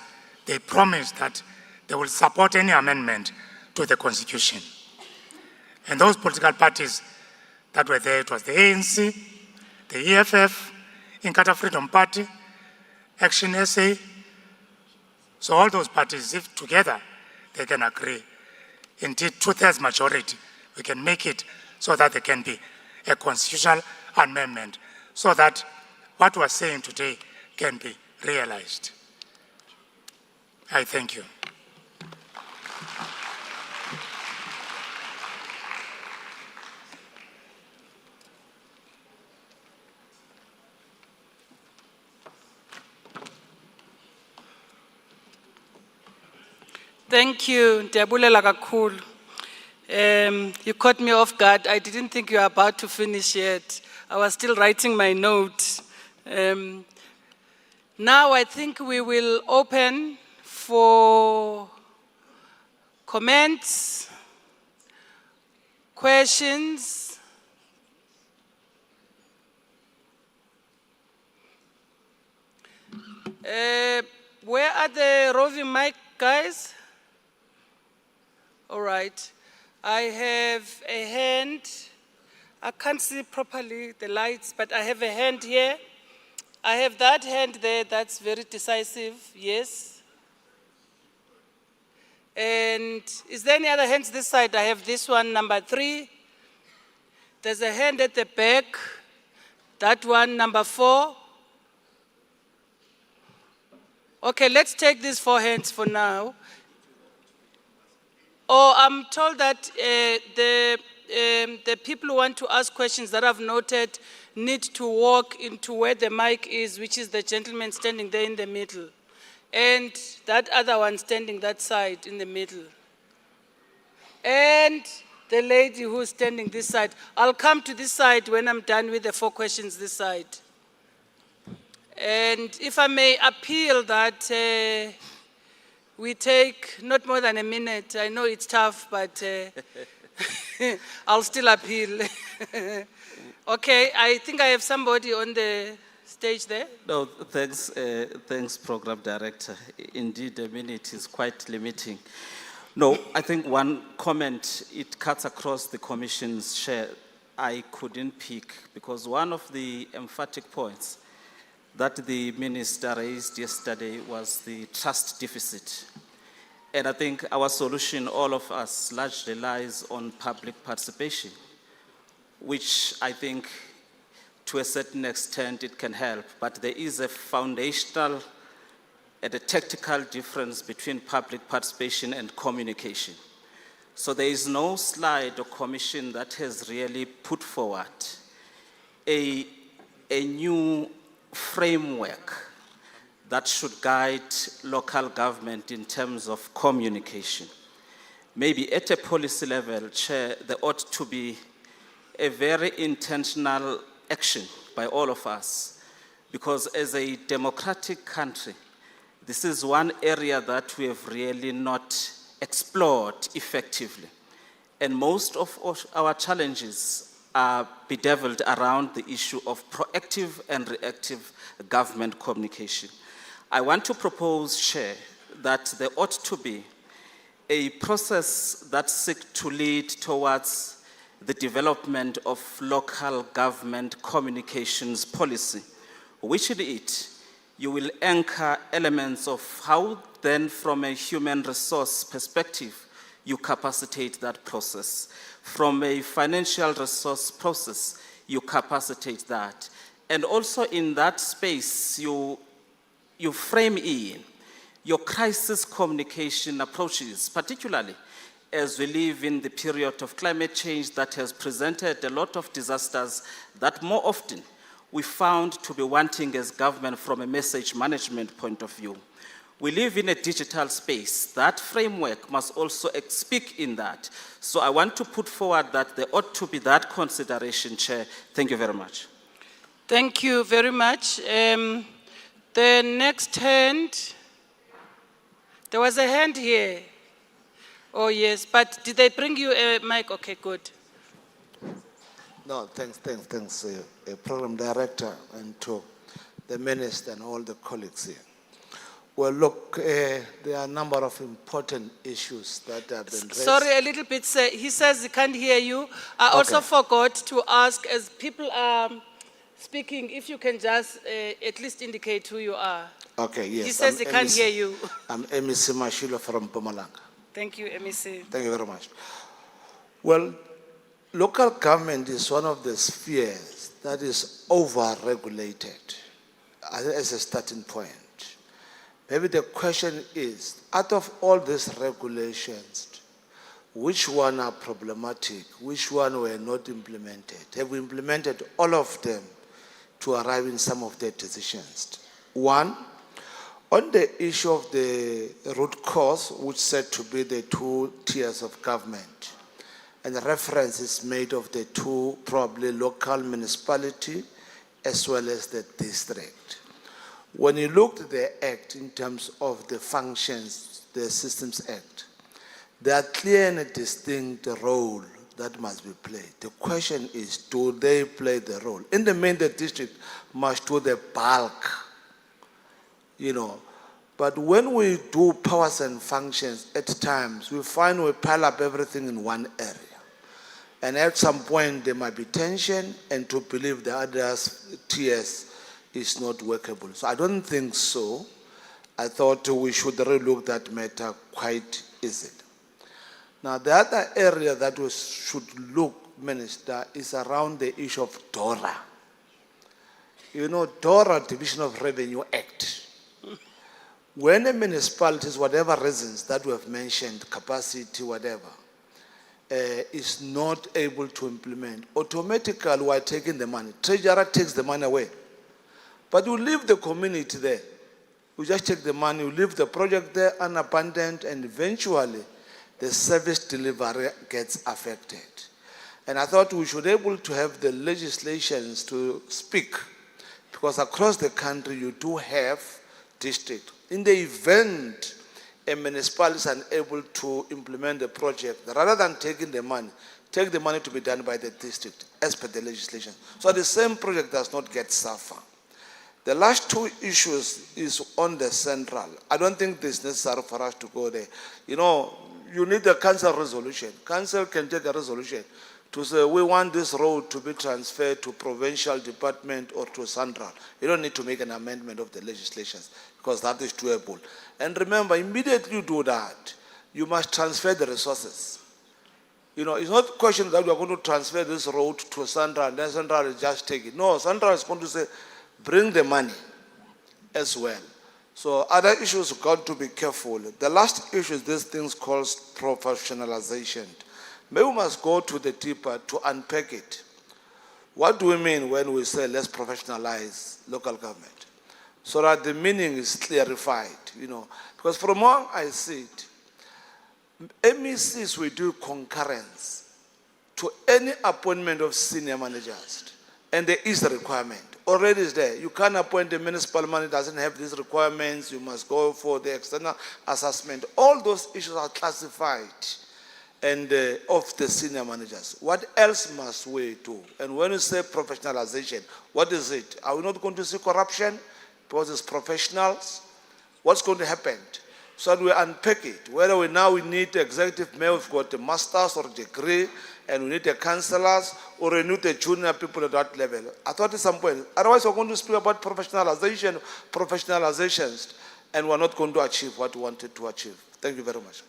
they promised that they will support any amendment to the Constitution. And those political parties that were there, it was the ANC, the EFF, Inkatha Freedom Party, Action SA. So all those parties, if together they can agree, indeed 2/3 majority, we can make it so that there can be a constitutional amendment so that what we're saying today can be realized. I thank you. Thank you, Ndiyabulela kakhulu. You caught me off guard. I didn't think you were about to finish yet. I was still writing my note. Now I think we will open for comments, questions. Where are the roving mic guys? All right. I have a hand. I can't see properly the lights, but I have a hand here. I have that hand there. That's very decisive. Yes. And is there any other hands this side? I have this one, number 3. There's a hand at the back. That one, number 4. Okay, let's take these 4 hands for now. Oh, I'm told that the people who want to ask questions that I've noted need to walk into where the mic is, which is the gentleman standing there in the middle, and that other one standing that side in the middle, and the lady who's standing this side. I'll come to this side when I'm done with the 4 questions this side. And if I may appeal that we take not more than a minute. I know it's tough, but I'll still appeal. Okay, I think I have somebody on the stage there. No, thanks, Program Director. Indeed, a minute is quite limiting. No, I think one comment, it cuts across the Commission's share. I couldn't pick, because one of the emphatic points that the Minister raised yesterday was the trust deficit. And I think our solution, all of us, largely lies on public participation, which I think to a certain extent it can help, but there is a foundational and a tactical difference between public participation and communication. So there is no slide or commission that has really put forward a new framework that should guide local government in terms of communication. Maybe at a policy level, Chair, there ought to be a very intentional action by all of us, because as a democratic country, this is one area that we have really not explored effectively. And most of our challenges are bedeviled around the issue of proactive and reactive government communication. I want to propose, Chair, that there ought to be a process that seeks to lead towards the development of local government communications policy, which in it you will anchor elements of how then from a human resource perspective you capacitate that process. From a financial resource process, you capacitate that. And also in that space, you frame in your crisis communication approaches, particularly as we live in the period of climate change that has presented a lot of disasters that more often we found to be wanting as government from a message management point of view. We live in a digital space. That framework must also speak in that. So I want to put forward that there ought to be that consideration, Chair. Thank you very much. Thank you very much. The next hand, there was a hand here. Oh yes, but did they bring you a mic? Okay, good. No, thanks, Program Director, and to the Minister and all the colleagues here. Well, look, there are a number of important issues that have been raised. Sorry, a little bit, sir. He says he can't hear you. I also forgot to ask, as people are speaking, if you can just at least indicate who you are. Okay, yes. He says he can't hear you. I'm MEC Mashilo from Mpumalanga. Thank you, MEC. Thank you very much. Well, local government is one of the spheres that is over-regulated as a starting point. Maybe the question is, out of all these regulations, which one are problematic, which one were not implemented? Have we implemented all of them to arrive in some of their decisions? One, on the issue of the root cause, which said to be the 2 tiers of government, and the reference is made of the 2 probably local municipality as well as the district. When you look at the Act in terms of the functions, the Systems Act, there are clear and distinct role that must be played. The question is, do they play the role? In the main, the district must do the bulk, But when we do powers and functions, at times, we find we pile up everything in one area. And at some point, there might be tension, and to believe the other tiers is not workable. So I don't think so. I thought we should relook that matter quite easily. Now, the other area that we should look, Minister, is around the issue of DORA. DORA, Division of Revenue Act. When a municipality, whatever reasons that we have mentioned, capacity, whatever, is not able to implement, automatically we are taking the money. Treasurer takes the money away. But you leave the community there. You just take the money, you leave the project there unabandoned, and eventually the service delivery gets affected. And I thought we should be able to have the legislations to speak, because across the country you do have district. In the event a municipality is unable to implement the project, rather than taking the money, take the money to be done by the district as per the legislation. So the same project does not get suffer. The last 2 issues is on the central. I don't think it's necessary for us to go there. You need a council resolution. Council can take a resolution to say, we want this road to be transferred to provincial department or to central. You don't need to make an amendment of the legislations, because that is doable. And remember, immediately you do that, you must transfer the resources. It's not a question that we are going to transfer this road to central and then central is just take it. No, central is going to say, bring the money as well. So other issues we've got to be careful. The last issue is this thing called professionalization. Maybe we must go to the deeper to unpack it. What do we mean when we say let's professionalize local government? So that the meaning is clarified, Because from how I see it, MECs will do concurrence to any appointment of senior managers, and there is a requirement. already is there. You can't appoint a municipal man who doesn't have these requirements. You must go for the external assessment. All those issues are classified and of the senior managers. What else must we do? And when you say professionalization, what is it? Are we not going to see corruption because it's professionals? What's going to happen? So that we unpack it. Whether we need executive mayor, we've got a master's or a degree, and we need a councillors, or we need the junior people at that level. I thought at some point, otherwise we're going to speak about professionalizations, and we're not going to achieve what we wanted to achieve. Thank you very much.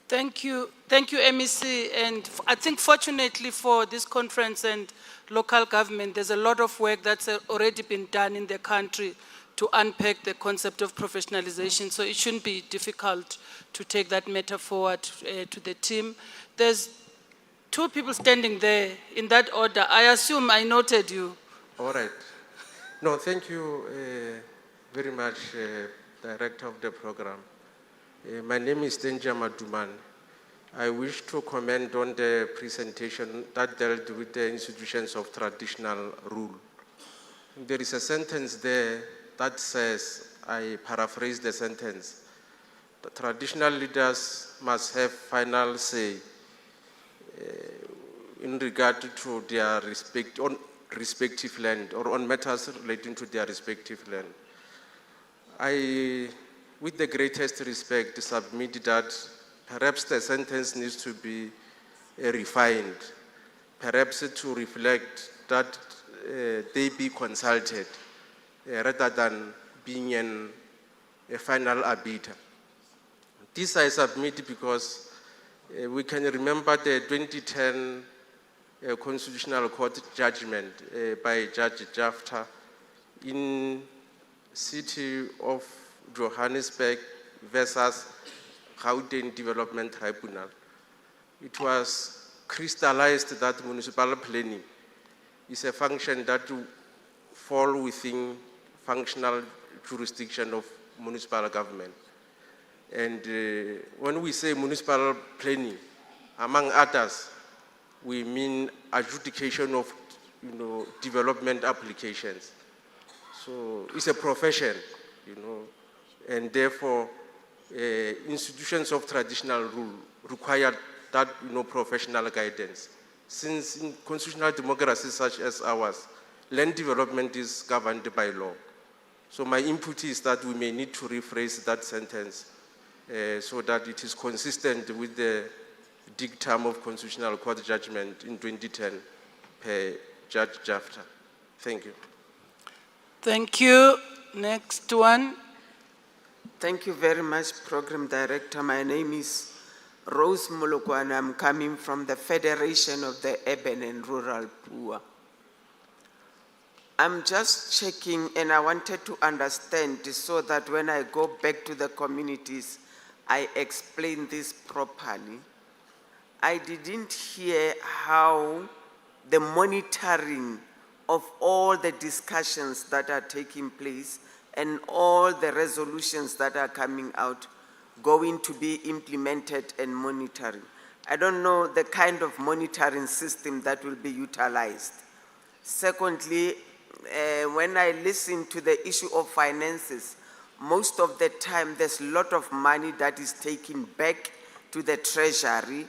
Thank you, MEC. And I think fortunately for this conference and local government, there's a lot of work that's already been done in the country to unpack the concept of professionalization. So it shouldn't be difficult to take that matter forward to the team. There's two people standing there in that order. I assume I noted you. All right. No, thank you very much, Director of the program. My name is Denja Maduman. I wish to comment on the presentation that dealt with the institutions of traditional rule. There is a sentence there that says, I paraphrase the sentence, the traditional leaders must have final say in regard to their respective land or on matters relating to their respective land. I, with the greatest respect, submit that perhaps the sentence needs to be refined, perhaps to reflect that they be consulted rather than being a final arbiter. This I submit because we can remember the 2010 Constitutional Court judgment by Judge Jafta in City of Johannesburg versus Gauteng Development Tribunal. It was crystallized that municipal planning is a function that fall within functional jurisdiction of municipal government. And when we say municipal planning, among others, we mean adjudication of development applications. So it's a profession, and therefore institutions of traditional rule require that professional guidance. Since in constitutional democracies such as ours, land development is governed by law. So my input is that we may need to rephrase that sentence so that it is consistent with the dictum of Constitutional Court judgment in 2010 per Judge Jafta. Thank you. Thank you. Next one. Thank you very much, Program Director. My name is Rose Molokwane. I'm coming from the Federation of the Urban and Rural Poor. I'm just checking, and I wanted to understand so that when I go back to the communities, I explain this properly. I didn't hear how the monitoring of all the discussions that are taking place and all the resolutions that are coming out going to be implemented and monitoring. I don't know the kind of monitoring system that will be utilized. Secondly, when I listen to the issue of finances, most of the time there's a lot of money that is taken back to the treasury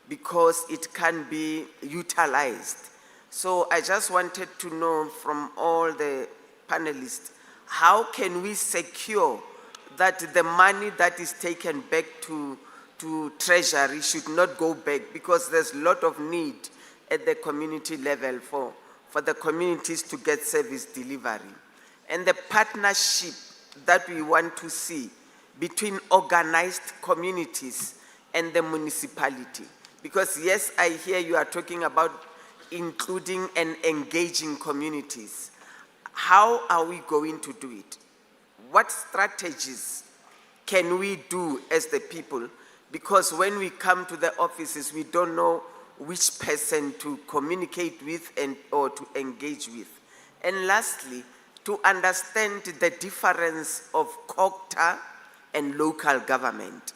because it can be utilized. So I just wanted to know from all the panelists, how can we secure that the money that is taken back to treasury should not go back, because there's a lot of need at the community level for the communities to get service delivery. And the partnership that we want to see between organized communities and the municipality. Because yes, I hear you are talking about including and engaging communities. How are we going to do it? What strategies can we do as the people? Because when we come to the offices, we don't know which person to communicate with or to engage with. And lastly, to understand the difference of COGTA and local government.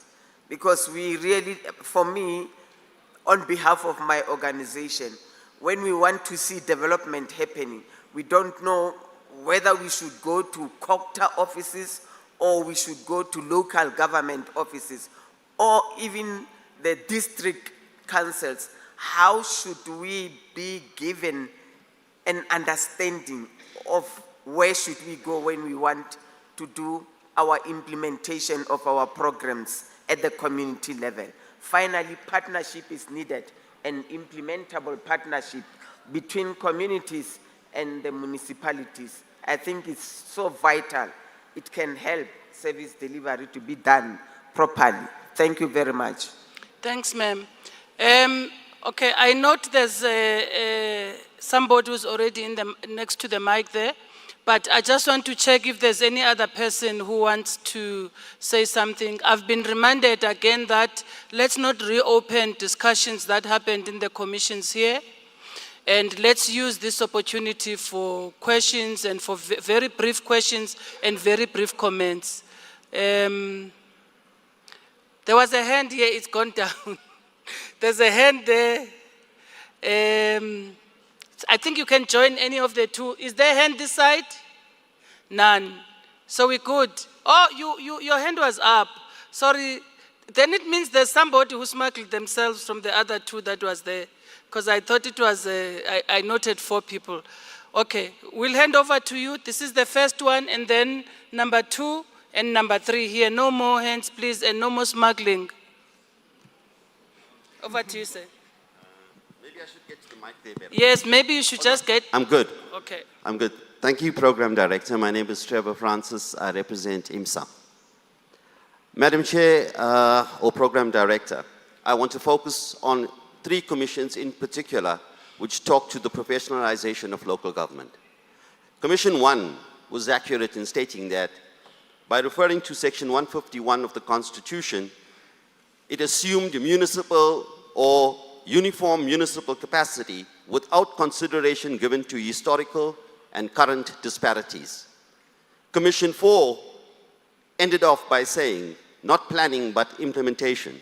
Because we really, for me, on behalf of my organization, when we want to see development happening, We don't know whether we should go to COCTA offices or we should go to local government offices or even the district councils. How should we be given an understanding of where should we go when we want to do our implementation of our programs at the community level? Finally, partnership is needed, an implementable partnership between communities and the municipalities. I think it's so vital. It can help service delivery to be done properly. Thank you very much. Thanks, ma'am. Okay, I note there's somebody who's already next to the mic there, but I just want to check if there's any other person who wants to say something. I've been reminded again that let's not reopen discussions that happened in the commissions here, and let's use this opportunity for questions and for very brief questions and very brief comments. There was a hand here, it's gone down. There's a hand there. I think you can join any of the two. Is there a hand this side? None. So we could. Oh, your hand was up. Sorry. Then it means there's somebody who smuggled themselves from the other two that was there. Because I thought it was, I noted 4 people. Okay, we'll hand over to you. This is the first one, and then number 2 and number 3 here. No more hands, please, and no more smuggling. Over to you, sir. Maybe I should get to the mic there better. Yes, maybe you should just get... I'm good. Okay. I'm good. Thank you, Program Director. My name is Trevor Francis. I represent IMSA. Madam Chair, or Program Director, I want to focus on 3 commissions in particular which talk to the professionalization of local government. Commission 1 was accurate in stating that by referring to Section 151 of the Constitution, it assumed municipal or uniform municipal capacity without consideration given to historical and current disparities. Commission 4 ended off by saying, not planning but implementation.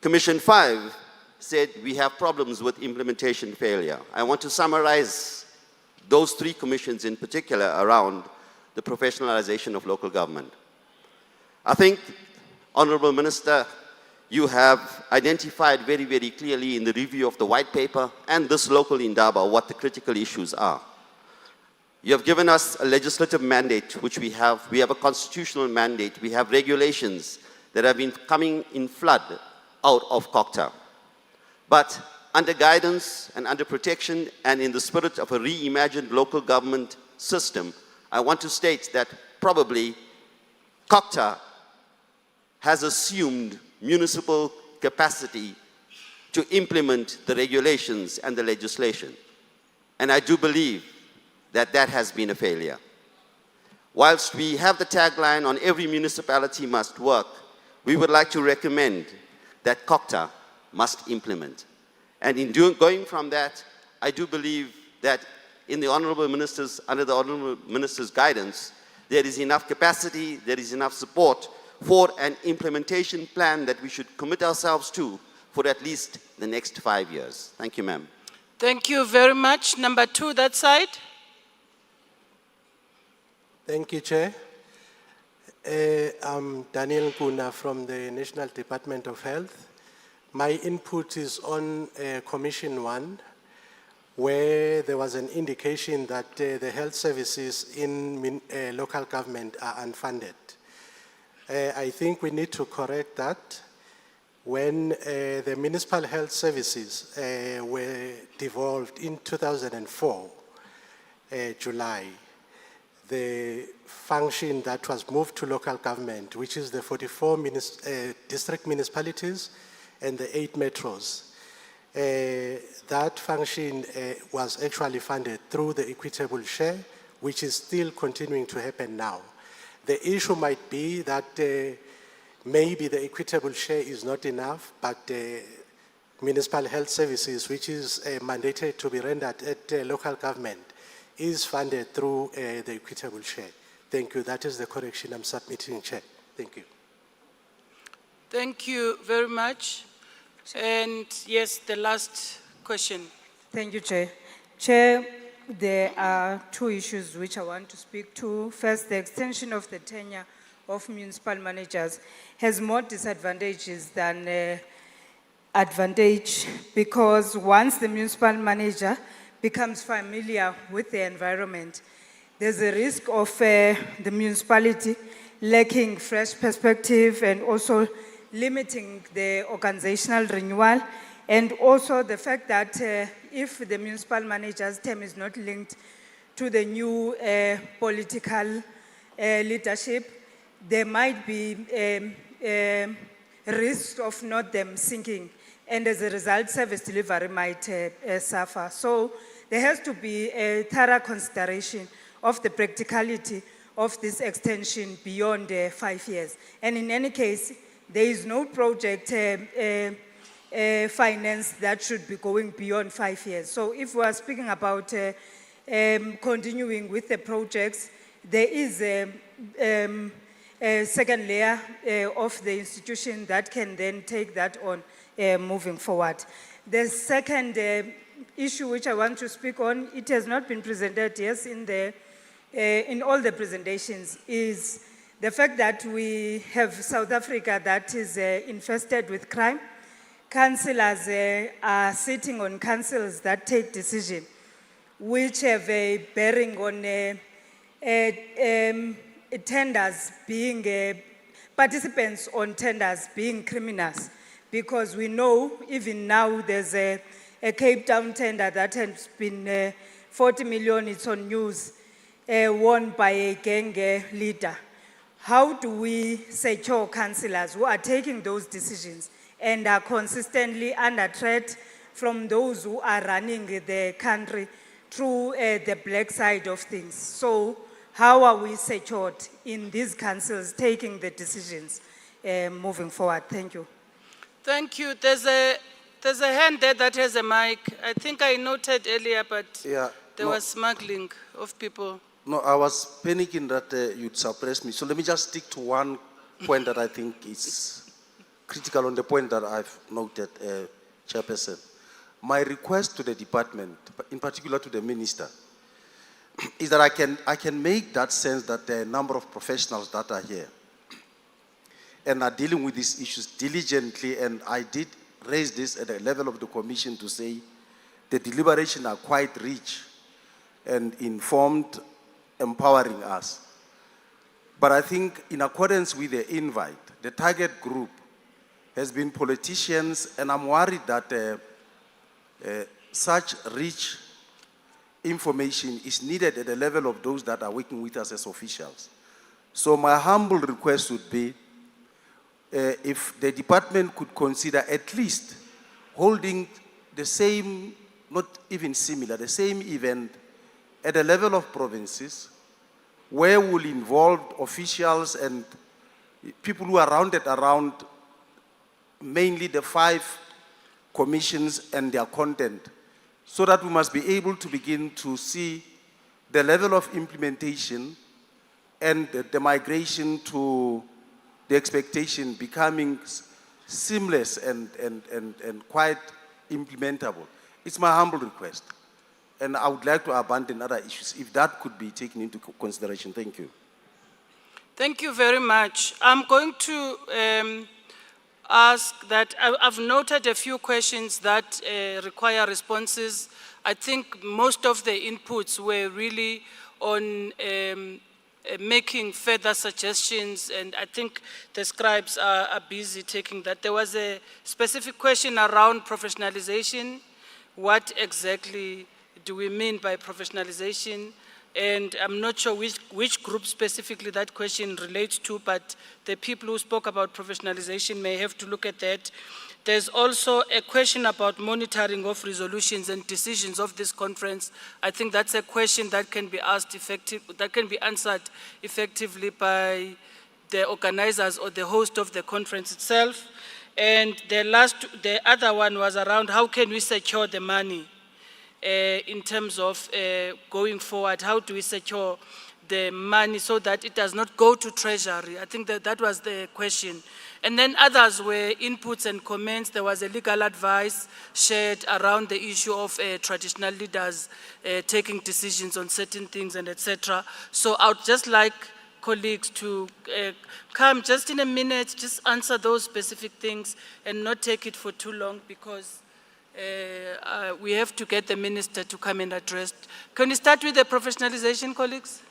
Commission 5 said we have problems with implementation failure. I want to summarize those 3 commissions in particular around the professionalization of local government. I think, Honorable Minister, you have identified very, very clearly in the review of the white paper and this local Indaba what the critical issues are. You have given us a legislative mandate, which we have. We have a constitutional mandate. We have regulations that have been coming in flood out of COCTA. But under guidance and under protection and in the spirit of a reimagined local government system, I want to state that probably COCTA has assumed municipal capacity to implement the regulations and the legislation. And I do believe that that has been a failure. Whilst we have the tagline on every municipality must work, we would like to recommend that COCTA must implement. And in going from that, I do believe that in the Honourable Minister's, under the Honourable Minister's guidance, there is enough capacity, there is enough support for an implementation plan that we should commit ourselves to for at least the next 5 years. Thank you, ma'am. Thank you very much. Number 2, that side. Thank you, Chair. I'm Daniel Nkuna from the National Department of Health. My input is on Commission 1, where there was an indication that the health services in local government are unfunded. I think we need to correct that. When the municipal health services were devolved in 2004, July, the function that was moved to local government, which is the 44 district municipalities and the 8 metros, that function was actually funded through the equitable share, which is still continuing to happen now. The issue might be that maybe the equitable share is not enough, but municipal health services, which is mandated to be rendered at local government, is funded through the equitable share. Thank you. That is the correction I'm submitting, Chair. Thank you. Thank you very much. And yes, the last question. Thank you, Chair. Chair, there are two issues which I want to speak to. First, the extension of the tenure of municipal managers has more disadvantages than advantage, because once the municipal manager becomes familiar with the environment, there's a risk of the municipality lacking fresh perspective and also limiting the organizational renewal, and also the fact that if the municipal manager's term is not linked to the new political leadership, there might be risk of not them sinking, and as a result, service delivery might suffer. So there has to be a thorough consideration of the practicality of this extension beyond 5 years. And in any case, there is no project finance that should be going beyond 5 years. So if we are speaking about continuing with the projects, there is a second layer of the institution that can then take that on moving forward. The second issue which I want to speak on, it has not been presented, yes, in all the presentations, is the fact that we have South Africa that is infested with crime. Councillors are sitting on councils that take decisions which have a bearing on tenders being, participants on tenders being criminals. Because we know even now there's a Cape Town tender that has been 40 million, it's on news, won by a gang leader. How do we secure councillors who are taking those decisions and are consistently under threat from those who are running the country through the black side of things? So how are we secured in these councils taking the decisions moving forward? Thank you. Thank you. There's a hand there that has a mic. I think I noted earlier, but there was smuggling of people. No, I was panicking that you'd suppress me. So let me just stick to one point that I think is critical on the point that I've noted, Chairperson. My request to the department, in particular to the minister, is that I can make that sense that there are a number of professionals that are here and are dealing with these issues diligently, and I did raise this at the level of the commission to say the deliberations are quite rich and informed, empowering us. But I think in accordance with the invite, the target group has been politicians, and I'm worried that such rich information is needed at the level of those that are working with us as officials. So my humble request would be if the department could consider at least holding the same, not even similar, the same event at the level of provinces, where will involve officials and people who are rounded around mainly the 5 commissions and their content, so that we must be able to begin to see the level of implementation and the migration to the expectation becoming seamless and quite implementable. It's my humble request. And I would like to abandon other issues if that could be taken into consideration. Thank you. Thank you very much. I'm going to ask that, I've noted a few questions that require responses. I think most of the inputs were really on making further suggestions, and I think the scribes are busy taking that. There was a specific question around professionalization. What exactly do we mean by professionalization? And I'm not sure which group specifically that question relates to, but the people who spoke about professionalization may have to look at that. There's also a question about monitoring of resolutions and decisions of this conference. I think that's a question that can be answered effectively by the organizers or the host of the conference itself. And the other one was around how can we secure the money in terms of going forward. How do we secure the money so that it does not go to treasury? I think that was the question. And then others were inputs and comments. There was a legal advice shared around the issue of traditional leaders taking decisions on certain things and etc. So I would just like colleagues to come just in a minute, just answer those specific things and not take it for too long because we have to get the minister to come and address. Can we start with the professionalization, colleagues?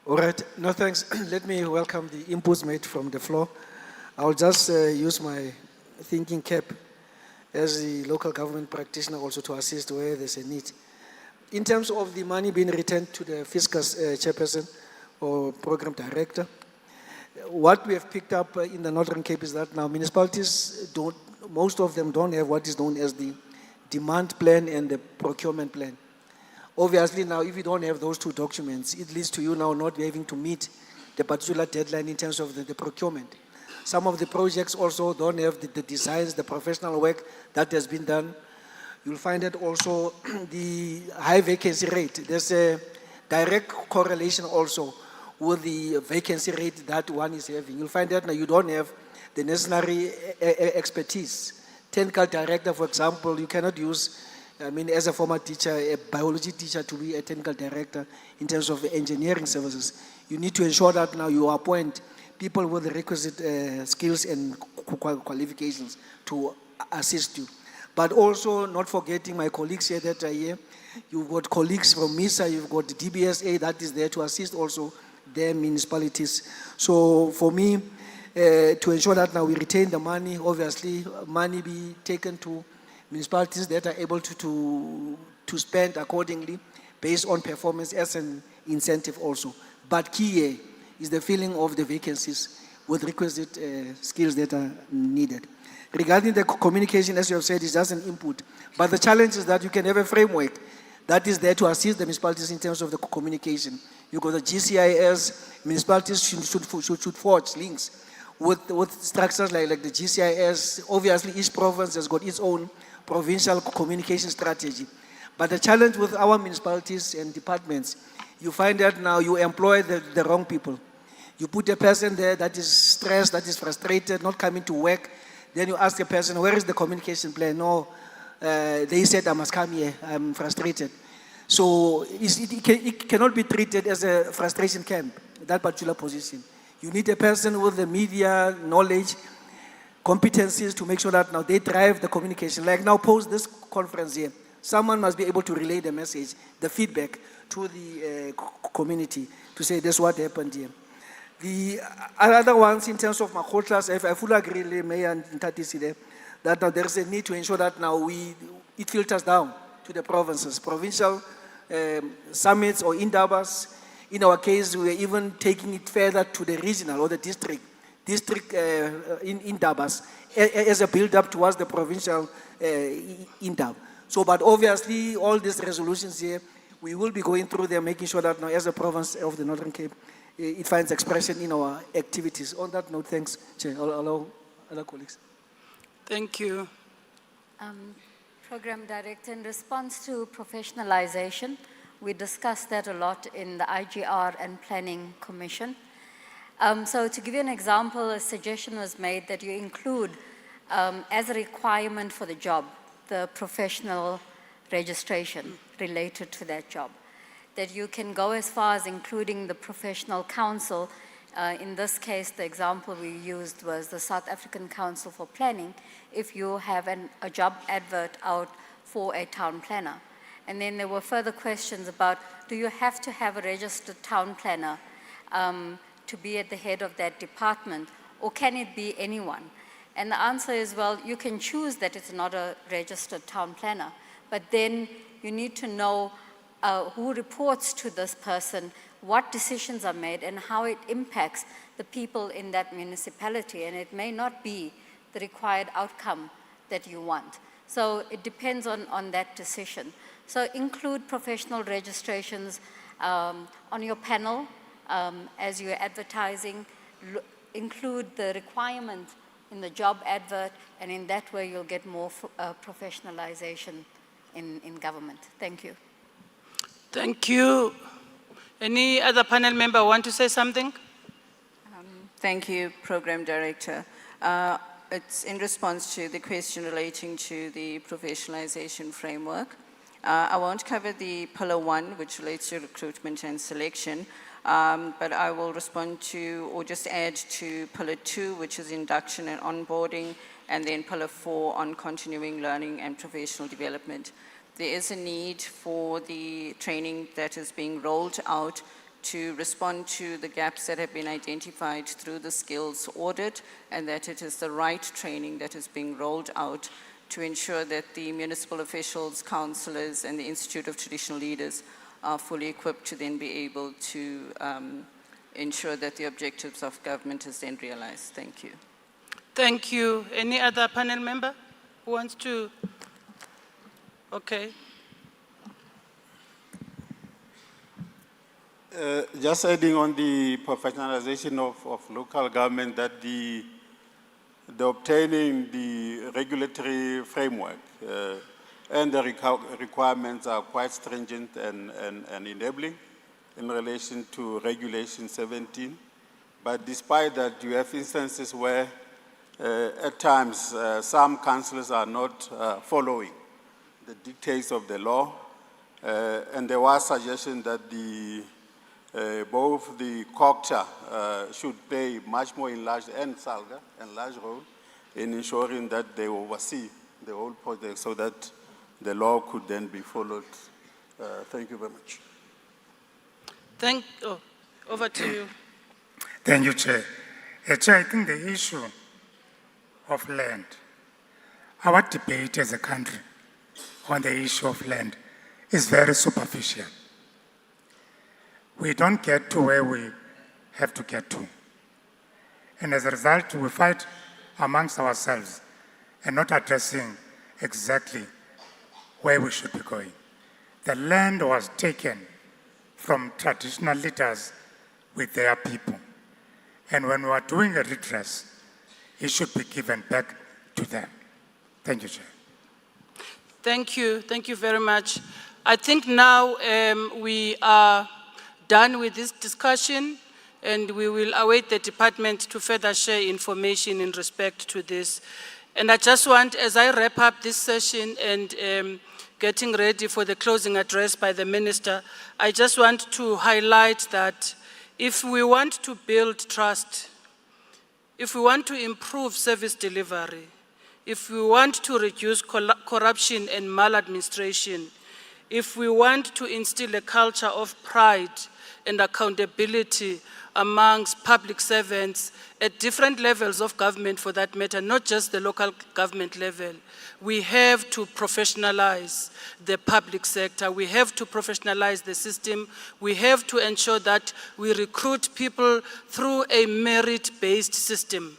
All right, no thanks. Let me welcome the inputs made from the floor. I'll just use my thinking cap as the local government practitioner also to assist where there's a need. In terms of the money being returned to the fiscus chairperson or program director, what we have picked up in the Northern Cape is that now municipalities don't, most of them don't have what is known as the demand plan and the procurement plan. Obviously now, if you don't have those two documents, it leads to you now not having to meet the particular deadline in terms of the procurement. Some of the projects also don't have the designs, the professional work that has been done. You'll find that also the high vacancy rate. There's a direct correlation also with the vacancy rate that one is having. You'll find that now you don't have the necessary expertise. Technical director, for example, you cannot use, I mean, as a former teacher, a biology teacher to be a technical director in terms of engineering services. You need to ensure that now you appoint people with the requisite skills and qualifications to assist you. But also not forgetting my colleagues here that are here. You've got colleagues from MISA, you've got the DBSA that is there to assist also their municipalities. So for me, to ensure that now we retain the money, obviously money be taken to municipalities that are able to spend accordingly based on performance as an incentive also. But key here is the filling of the vacancies with requisite skills that are needed. Regarding the communication, as you have said, is just an input. But the challenge is that you can have a framework that is there to assist the municipalities in terms of the communication. You've got the GCIS, municipalities should forge links with structures like the GCIS. Obviously, each province has got its own provincial communication strategy. But the challenge with our municipalities and departments, you find that now you employ the wrong people. You put a person there that is stressed, that is frustrated, not coming to work. Then you ask the person, where is the communication plan? No, they said I must come here, I'm frustrated. So it cannot be treated as a frustration camp, that particular position. You need a person with the media knowledge, competencies to make sure that now they drive the communication. Like now post this conference here, someone must be able to relay the message, the feedback to the community to say this is what happened here. The other ones in terms of Makotlas, I fully agree, Mayor and Ntatisi there, that now there is a need to ensure that now it filters down to the provinces, provincial summits or indabas. In our case, we are even taking it further to the regional or the district indabas as a build-up towards the provincial indab. So, but obviously, all these resolutions here, we will be going through them, making sure that now as a province of the Northern Cape, it finds expression in our activities. On that note, thanks, Chair. I'll allow other colleagues. Thank you. Program Director, in response to professionalization, we discussed that a lot in the IGR and Planning Commission. So to give you an example, a suggestion was made that you include as a requirement for the job, the professional registration related to that job. That you can go as far as including the professional council. In this case, the example we used was the South African Council for Planning, if you have a job advert out for a town planner. And then there were further questions about, do you have to have a registered town planner to be at the head of that department, or can it be anyone? And the answer is, well, you can choose that it's not a registered town planner, but then you need to know who reports to this person, what decisions are made, and how it impacts the people in that municipality. And it may not be the required outcome that you want. So it depends on that decision. So include professional registrations on your panel as you're advertising. Include the requirement in the job advert, and in that way you'll get more professionalization in government. Thank you. Thank you. Any other panel member want to say something? Thank you, Program Director. It's in response to the question relating to the professionalization framework. I won't cover the Pillar 1, which relates to recruitment and selection, but I will respond to, or just add to Pillar 2, which is induction and onboarding, and then Pillar 4 on continuing learning and professional development. There is a need for the training that is being rolled out to respond to the gaps that have been identified through the skills audit, and that it is the right training that is being rolled out to ensure that the municipal officials, councillors, and the Institute of Traditional Leaders are fully equipped to then be able to ensure that the objectives of government is then realized. Thank you. Thank you. Any other panel member who wants to? Okay. Just adding on the professionalization of local government, that the obtaining the regulatory framework and the requirements are quite stringent and enabling in relation to Regulation 17. But despite that, you have instances where at times some councillors are not following the dictates of the law, and there was suggestion that both the COCTA should play much more enlarged, and SALGA, enlarged role in ensuring that they oversee the whole project so that the law could then be followed. Thank you very much. Over to you. Thank you, Chair. Chair, I think the issue of land, our debate as a country on the issue of land is very superficial. We don't get to where we have to get to. And as a result, we fight amongst ourselves and not addressing exactly where we should be going. The land was taken from traditional leaders with their people. And when we are doing a redress, it should be given back to them. Thank you, Chair. Thank you. Thank you very much. I think now we are done with this discussion, and we will await the department to further share information in respect to this. And I just want, as I wrap up this session and getting ready for the closing address by the Minister, I just want to highlight that if we want to build trust, if we want to improve service delivery, if we want to reduce corruption and maladministration, if we want to instill a culture of pride and accountability amongst public servants at different levels of government for that matter, not just the local government level, we have to professionalize the public sector. We have to professionalize the system. We have to ensure that we recruit people through a merit-based system.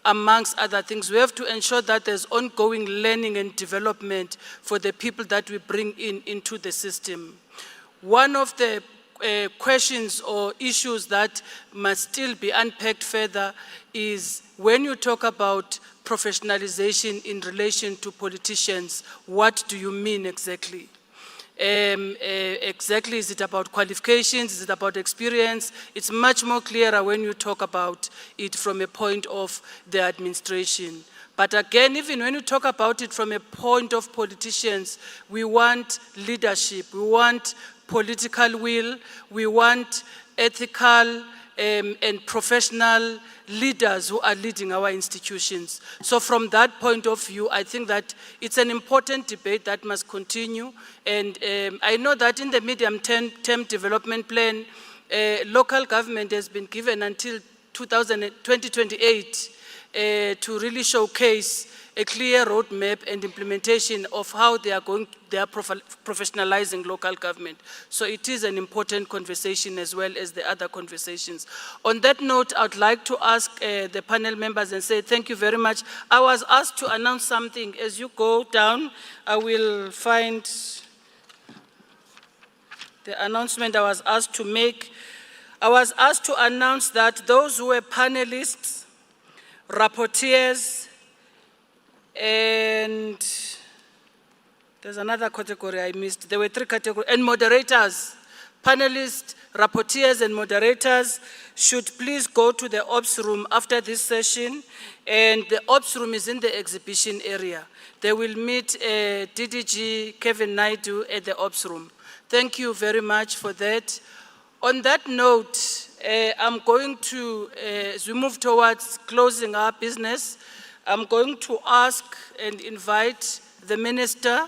Amongst other things, we have to ensure that there's ongoing learning and development for the people that we bring into the system. One of the questions or issues that must still be unpacked further is when you talk about professionalization in relation to politicians, what do you mean exactly? Exactly, is it about qualifications? Is it about experience? It's much more clearer when you talk about it from a point of the administration. But again, even when you talk about it from a point of politicians, we want leadership, we want political will, we want ethical and professional leaders who are leading our institutions. So from that point of view, I think that it's an important debate that must continue. And I know that in the medium-term development plan, local government has been given until 2028 to really showcase a clear roadmap and implementation of how they are professionalizing local government. So it is an important conversation as well as the other conversations. On that note, I would like to ask the panel members and say thank you very much. I was asked to announce something. As you go down, I will find the announcement I was asked to make. I was asked to announce that those who were panelists, rapporteurs, and there's another category I missed. There were 3 categories, and moderators Panelists, rapporteurs and moderators should please go to the ops room after this session, and the ops room is in the exhibition area. They will meet DDG Kevin Naidu at the ops room. Thank you very much for that. On that note, I'm going to, as we move towards closing our business, I'm going to ask and invite the Minister,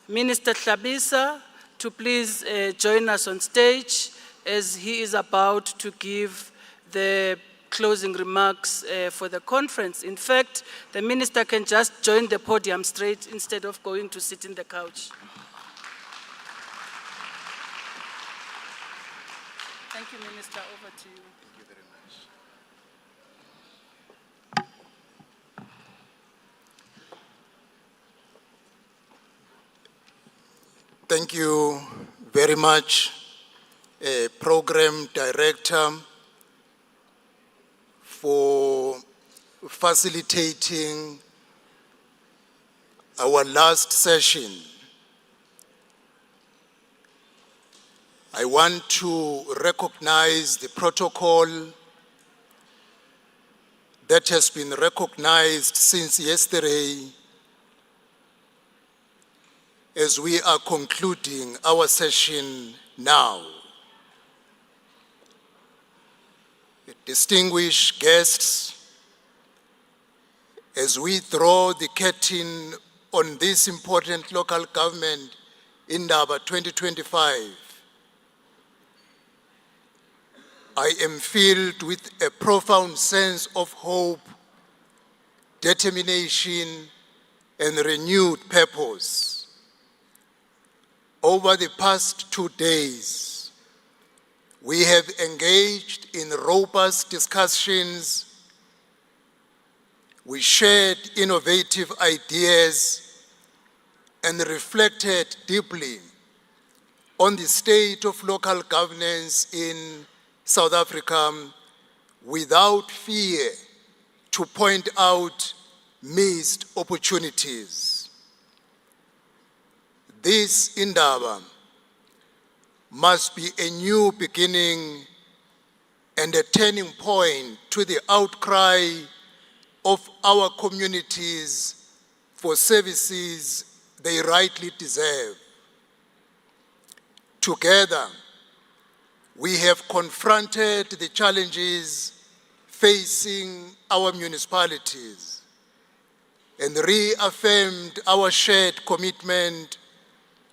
Minister Hlabisa, to please join us on stage as he is about to give the closing remarks for the conference. In fact, the Minister can just join the podium straight instead of going to sit in the couch. Thank you, Minister. Over to you. Thank you very much. Thank you very much, Program Director, for facilitating our last session. I want to recognize the protocol that has been recognized since yesterday as we are concluding our session now. Distinguished guests, as we draw the curtain on this important Local Government Indaba 2025, I am filled with a profound sense of hope, determination, and renewed purpose. Over the past 2 days, we have engaged in robust discussions. We shared innovative ideas and reflected deeply on the state of local governance in South Africa without fear to point out missed opportunities. This Indaba must be a new beginning and a turning point to the outcry of our communities for services they rightly deserve. Together, we have confronted the challenges facing our municipalities and reaffirmed our shared commitment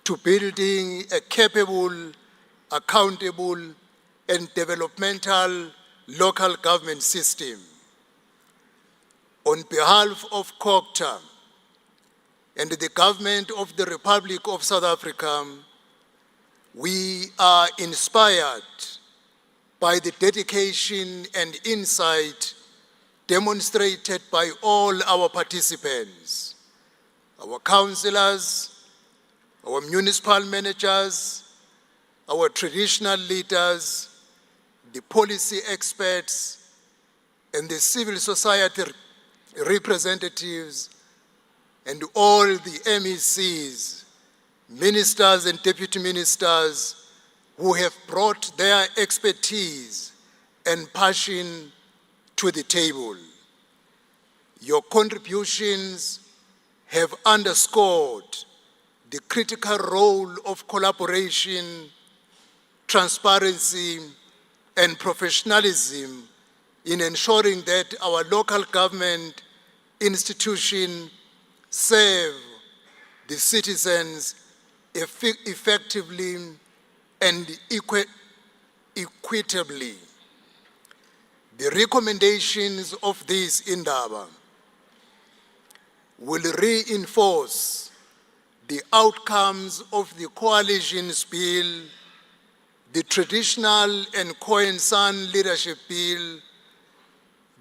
to building a capable, accountable, and developmental local government system. On behalf of COGTA and the Government of the Republic of South Africa, we are inspired by the dedication and insight demonstrated by all our participants, our councillors, our municipal managers, our traditional leaders, the policy experts, and the civil society representatives, and all the MECs, ministers and deputy ministers who have brought their expertise and passion to the table. Your contributions have underscored the critical role of collaboration, transparency, and professionalism in ensuring that our local government institutions serve the citizens effectively and equitably. The recommendations of this Indaba will reinforce the outcomes of the coalition's bill, the traditional and Cohen-San leadership bill,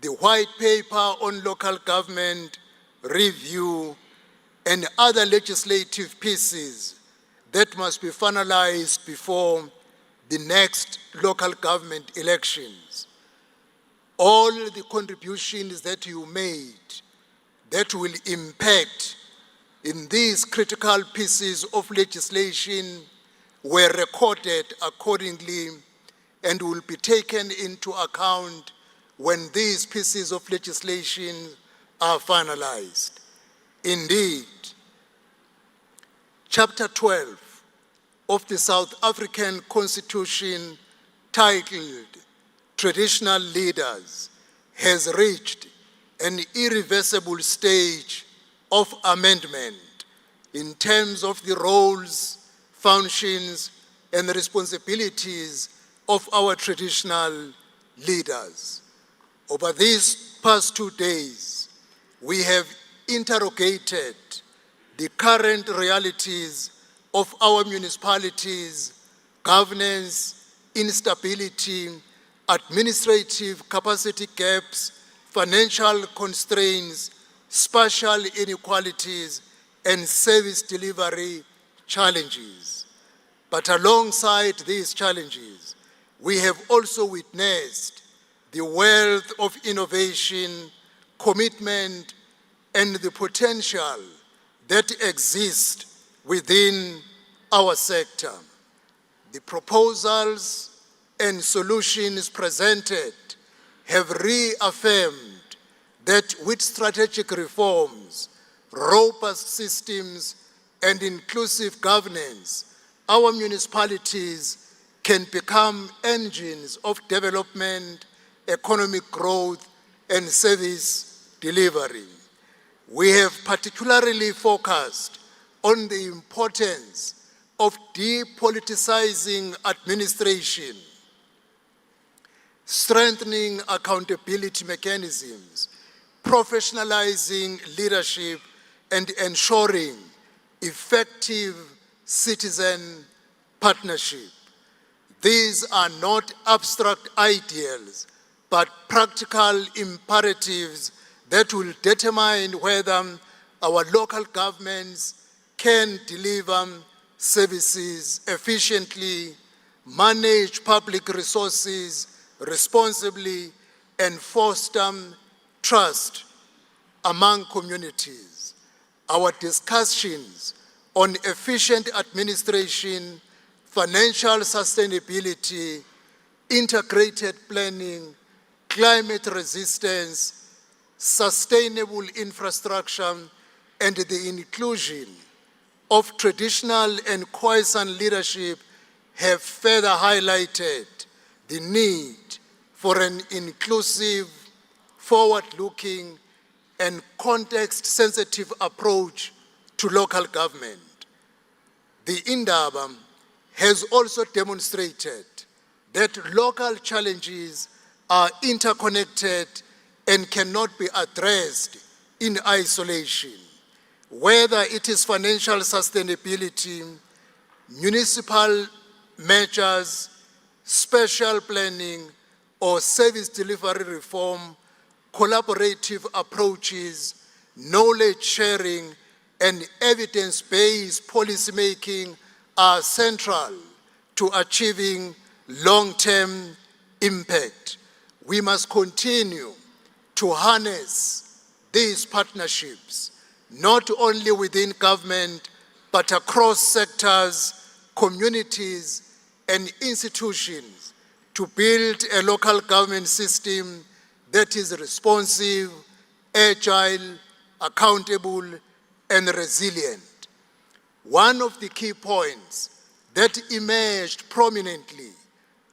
the white paper on local government review, and other legislative pieces that must be finalized before the next local government elections. All the contributions that you made that will impact in these critical pieces of legislation were recorded accordingly and will be taken into account when these pieces of legislation are finalized. Indeed, Chapter 12 of the South African Constitution, titled Traditional Leaders, has reached an irreversible stage of amendment in terms of the roles, functions, and responsibilities of our traditional leaders. Over these past 2 days, we have interrogated the current realities of our municipalities, governance, instability, administrative capacity gaps, financial constraints, spatial inequalities, and service delivery challenges. But alongside these challenges, we have also witnessed the wealth of innovation, commitment, and the potential that exist within our sector. The proposals and solutions presented have reaffirmed that with strategic reforms, robust systems, and inclusive governance, our municipalities can become engines of development, economic growth, and service delivery. We have particularly focused on the importance of depoliticizing administration, strengthening accountability mechanisms, professionalizing leadership, and ensuring effective citizen partnership. These are not abstract ideals, but practical imperatives that will determine whether our local governments can deliver services efficiently, manage public resources responsibly, and foster trust among communities. Our discussions on efficient administration, financial sustainability, integrated planning, climate resistance, sustainable infrastructure, and the inclusion of traditional and quiescent leadership have further highlighted the need for an inclusive, forward-looking, and context-sensitive approach to local government. The Indaba has also demonstrated that local challenges are interconnected and cannot be addressed in isolation. Whether it is financial sustainability, municipal measures, special planning, or service delivery reform, collaborative approaches, knowledge sharing, and evidence-based policymaking are central to achieving long-term impact. We must continue to harness these partnerships, not only within government, but across sectors, communities, and institutions to build a local government system that is responsive, agile, accountable, and resilient. One of the key points that emerged prominently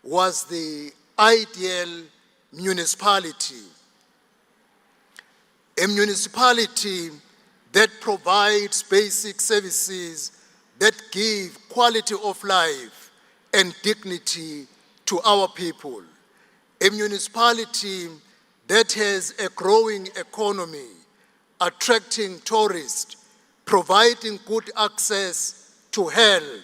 was the ideal municipality. A municipality that provides basic services that give quality of life and dignity to our people. A municipality that has a growing economy, attracting tourists, providing good access to health,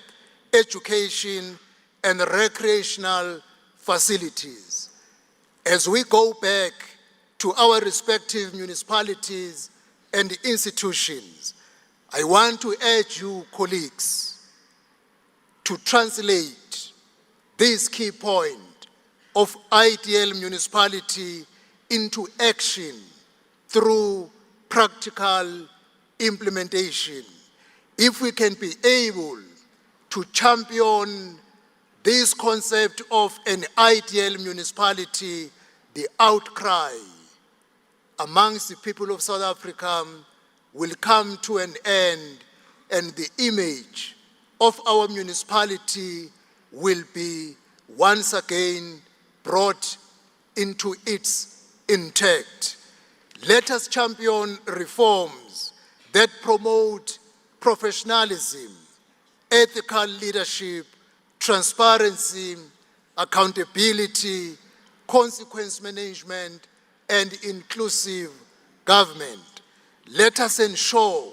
education, and recreational facilities. As we go back to our respective municipalities and institutions, I want to urge you, colleagues, to translate this key point of ideal municipality into action through practical implementation. If we can be able to champion this concept of an ideal municipality, the outcry amongst the people of South Africa will come to an end, and the image of our municipality will be once again brought into its intact. Let us champion reforms that promote professionalism, ethical leadership, transparency, accountability, consequence management, and inclusive government. Let us ensure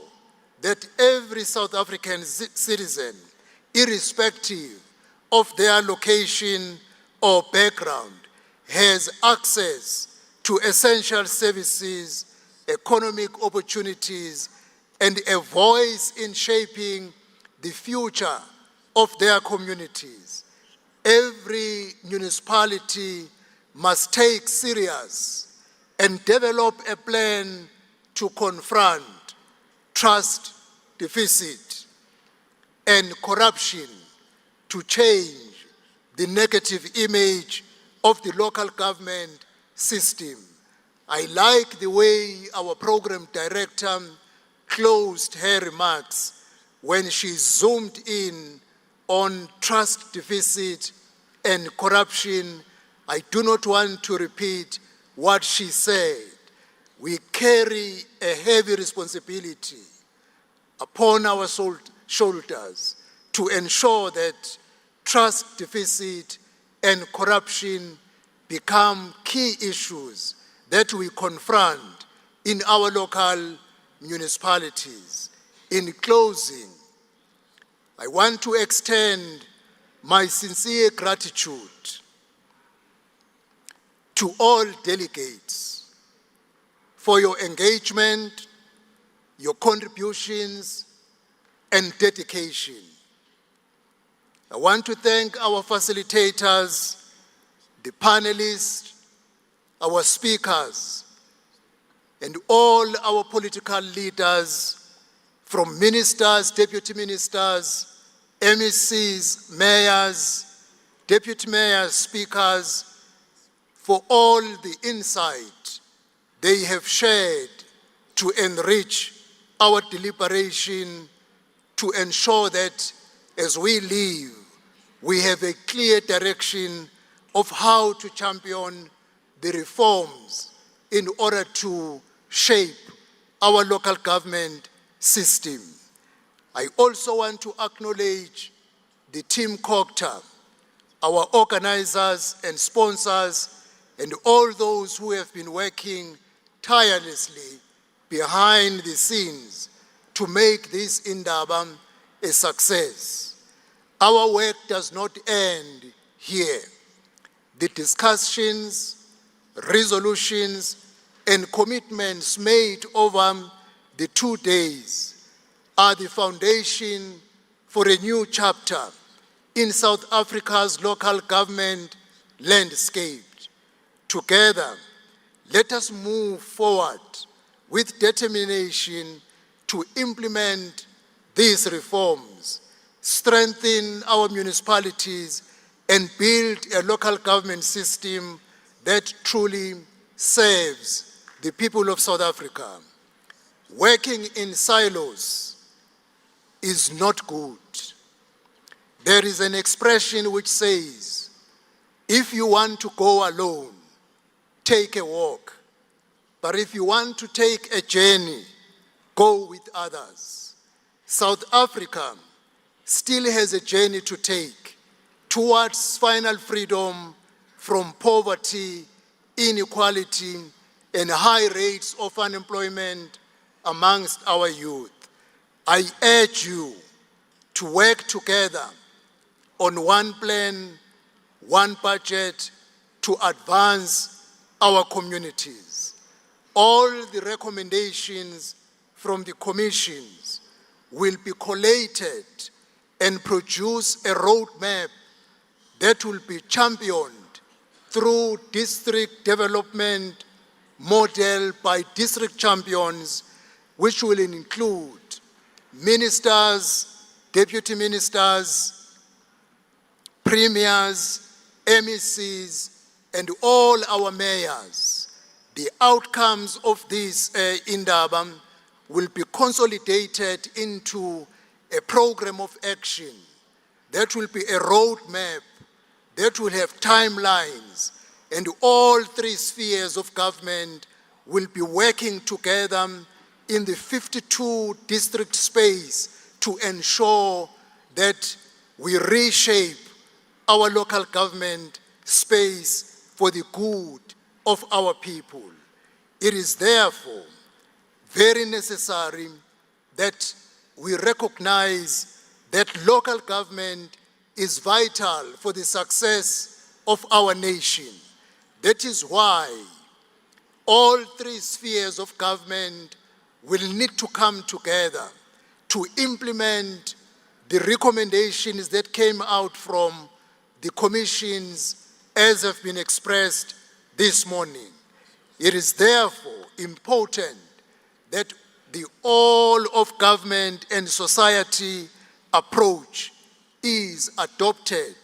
that every South African citizen, irrespective of their location or background, has access to essential services, economic opportunities, and a voice in shaping the future of their communities. Every municipality must take serious and develop a plan to confront trust deficit and corruption, to change the negative image of the local government system. I like the way our program director closed her remarks when she zoomed in on trust deficit and corruption. I do not want to repeat what she said. We carry a heavy responsibility upon our shoulders to ensure that trust deficit and corruption become key issues that we confront in our local municipalities. In closing, I want to extend my sincere gratitude to all delegates for your engagement, your contributions, and dedication. I want to thank our facilitators, the panelists, our speakers, and all our political leaders, from ministers, deputy ministers, MECs, mayors, deputy mayors, speakers, for all the insight they have shared to enrich our deliberation, to ensure that as we leave, we have a clear direction of how to champion the reforms in order to shape our local government system. I also want to acknowledge the Team Cocta, our organizers and sponsors, and all those who have been working tirelessly behind the scenes to make this Indaba a success. Our work does not end here. The discussions, resolutions, and commitments made over the 2 days are the foundation for a new chapter in South Africa's local government landscape. Together, let us move forward with determination to implement these reforms, strengthen our municipalities, and build a local government system that truly serves the people of South Africa. Working in silos is not good. There is an expression which says, if you want to go alone, take a walk. But if you want to take a journey, go with others. South Africa still has a journey to take towards final freedom from poverty, inequality, and high rates of unemployment amongst our youth. I urge you to work together on one plan, one budget to advance our communities. All the recommendations from the commissions will be collated and produce a roadmap that will be championed through district development model by district champions, which will include ministers, deputy ministers, premiers, MECs, and all our mayors. The outcomes of this Indaba will be consolidated into a program of action that will be a roadmap that will have timelines, and all three spheres of government will be working together in the 52 district space to ensure that we reshape our local government space for the good of our people. It is therefore very necessary that we recognize that local government is vital for the success of our nation. That is why all three spheres of government will need to come together to implement the recommendations that came out from the commissions as have been expressed this morning. It is therefore important that the all of government and society approach is adopted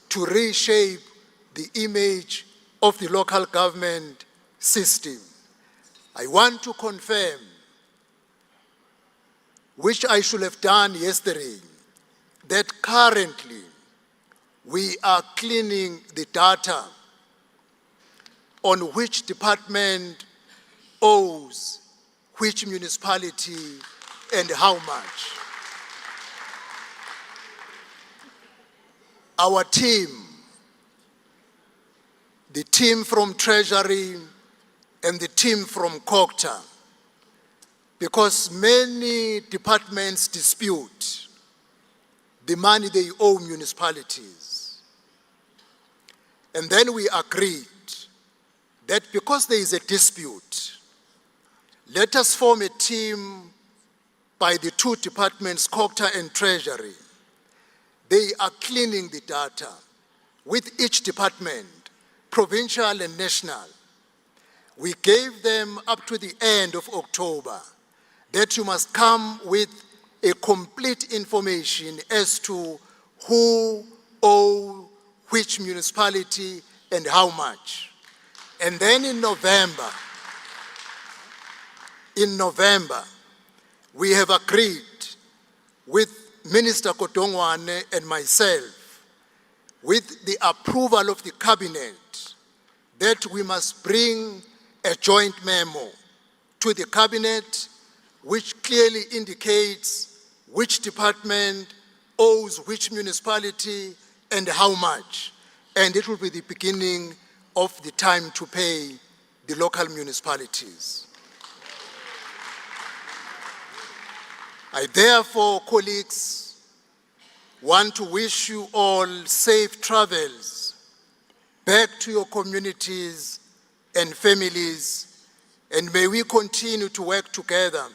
to reshape the image of the local government system. I want to confirm, which I should have done yesterday, that currently we are cleaning the data on which department owes which municipality and how much. Our team, the team from Treasury and the team from COGTA, because many departments dispute the money they owe municipalities. And then we agreed that because there is a dispute, let us form a team by the two departments, COGTA and Treasury. They are cleaning the data with each department, provincial and national. We gave them up to the end of October that you must come with a complete information as to who owes which municipality and how much. And then in November, we have agreed with Minister Kotongwane and myself, with the approval of the cabinet, that we must bring a joint memo to the cabinet which clearly indicates which department owes which municipality and how much. And it will be the beginning of the time to pay the local municipalities. I therefore, colleagues, want to wish you all safe travels back to your communities and families, and may we continue to work together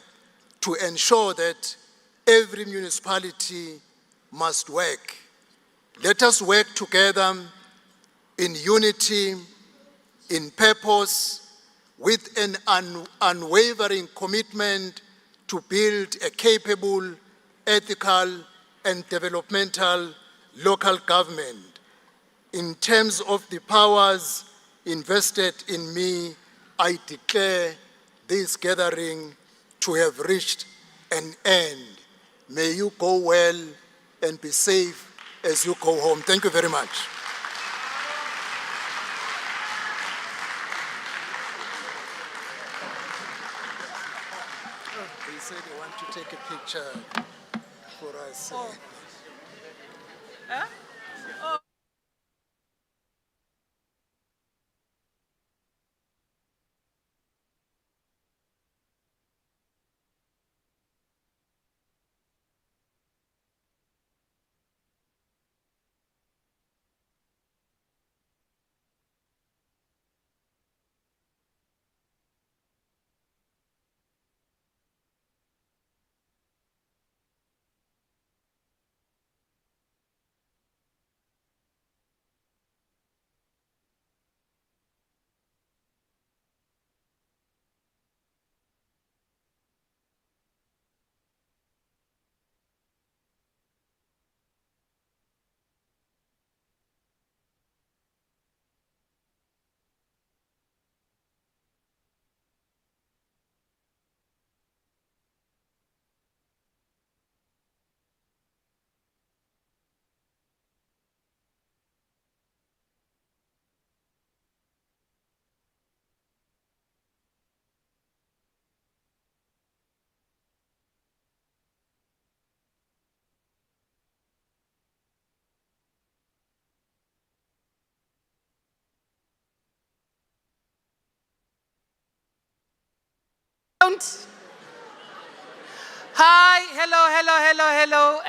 to ensure that every municipality must work. Let us work together in unity, in purpose, with an unwavering commitment to build a capable, ethical, and developmental local government. In terms of the powers invested in me, I declare this gathering to have reached an end. May you go well and be safe as you go home. Thank you very much. They say they want to take a picture for us. Huh? Oh. Hi, hello.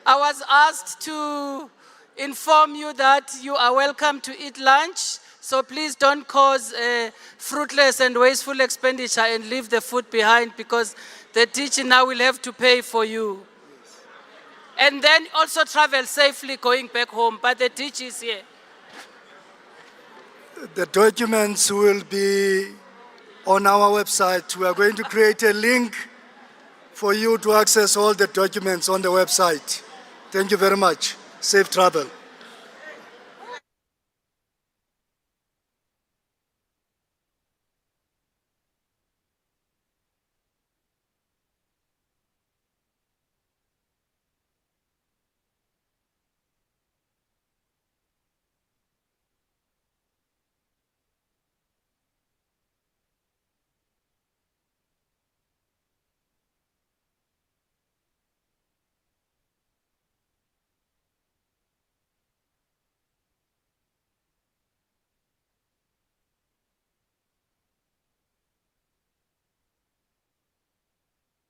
I was asked to inform you that you are welcome to eat lunch, so please don't cause fruitless and wasteful expenditure and leave the food behind, because the teacher now will have to pay for you. And then also travel safely going back home, but the teacher is here. The documents will be on our website. We are going to create a link for you to access all the documents on the website. Thank you very much. Safe travel.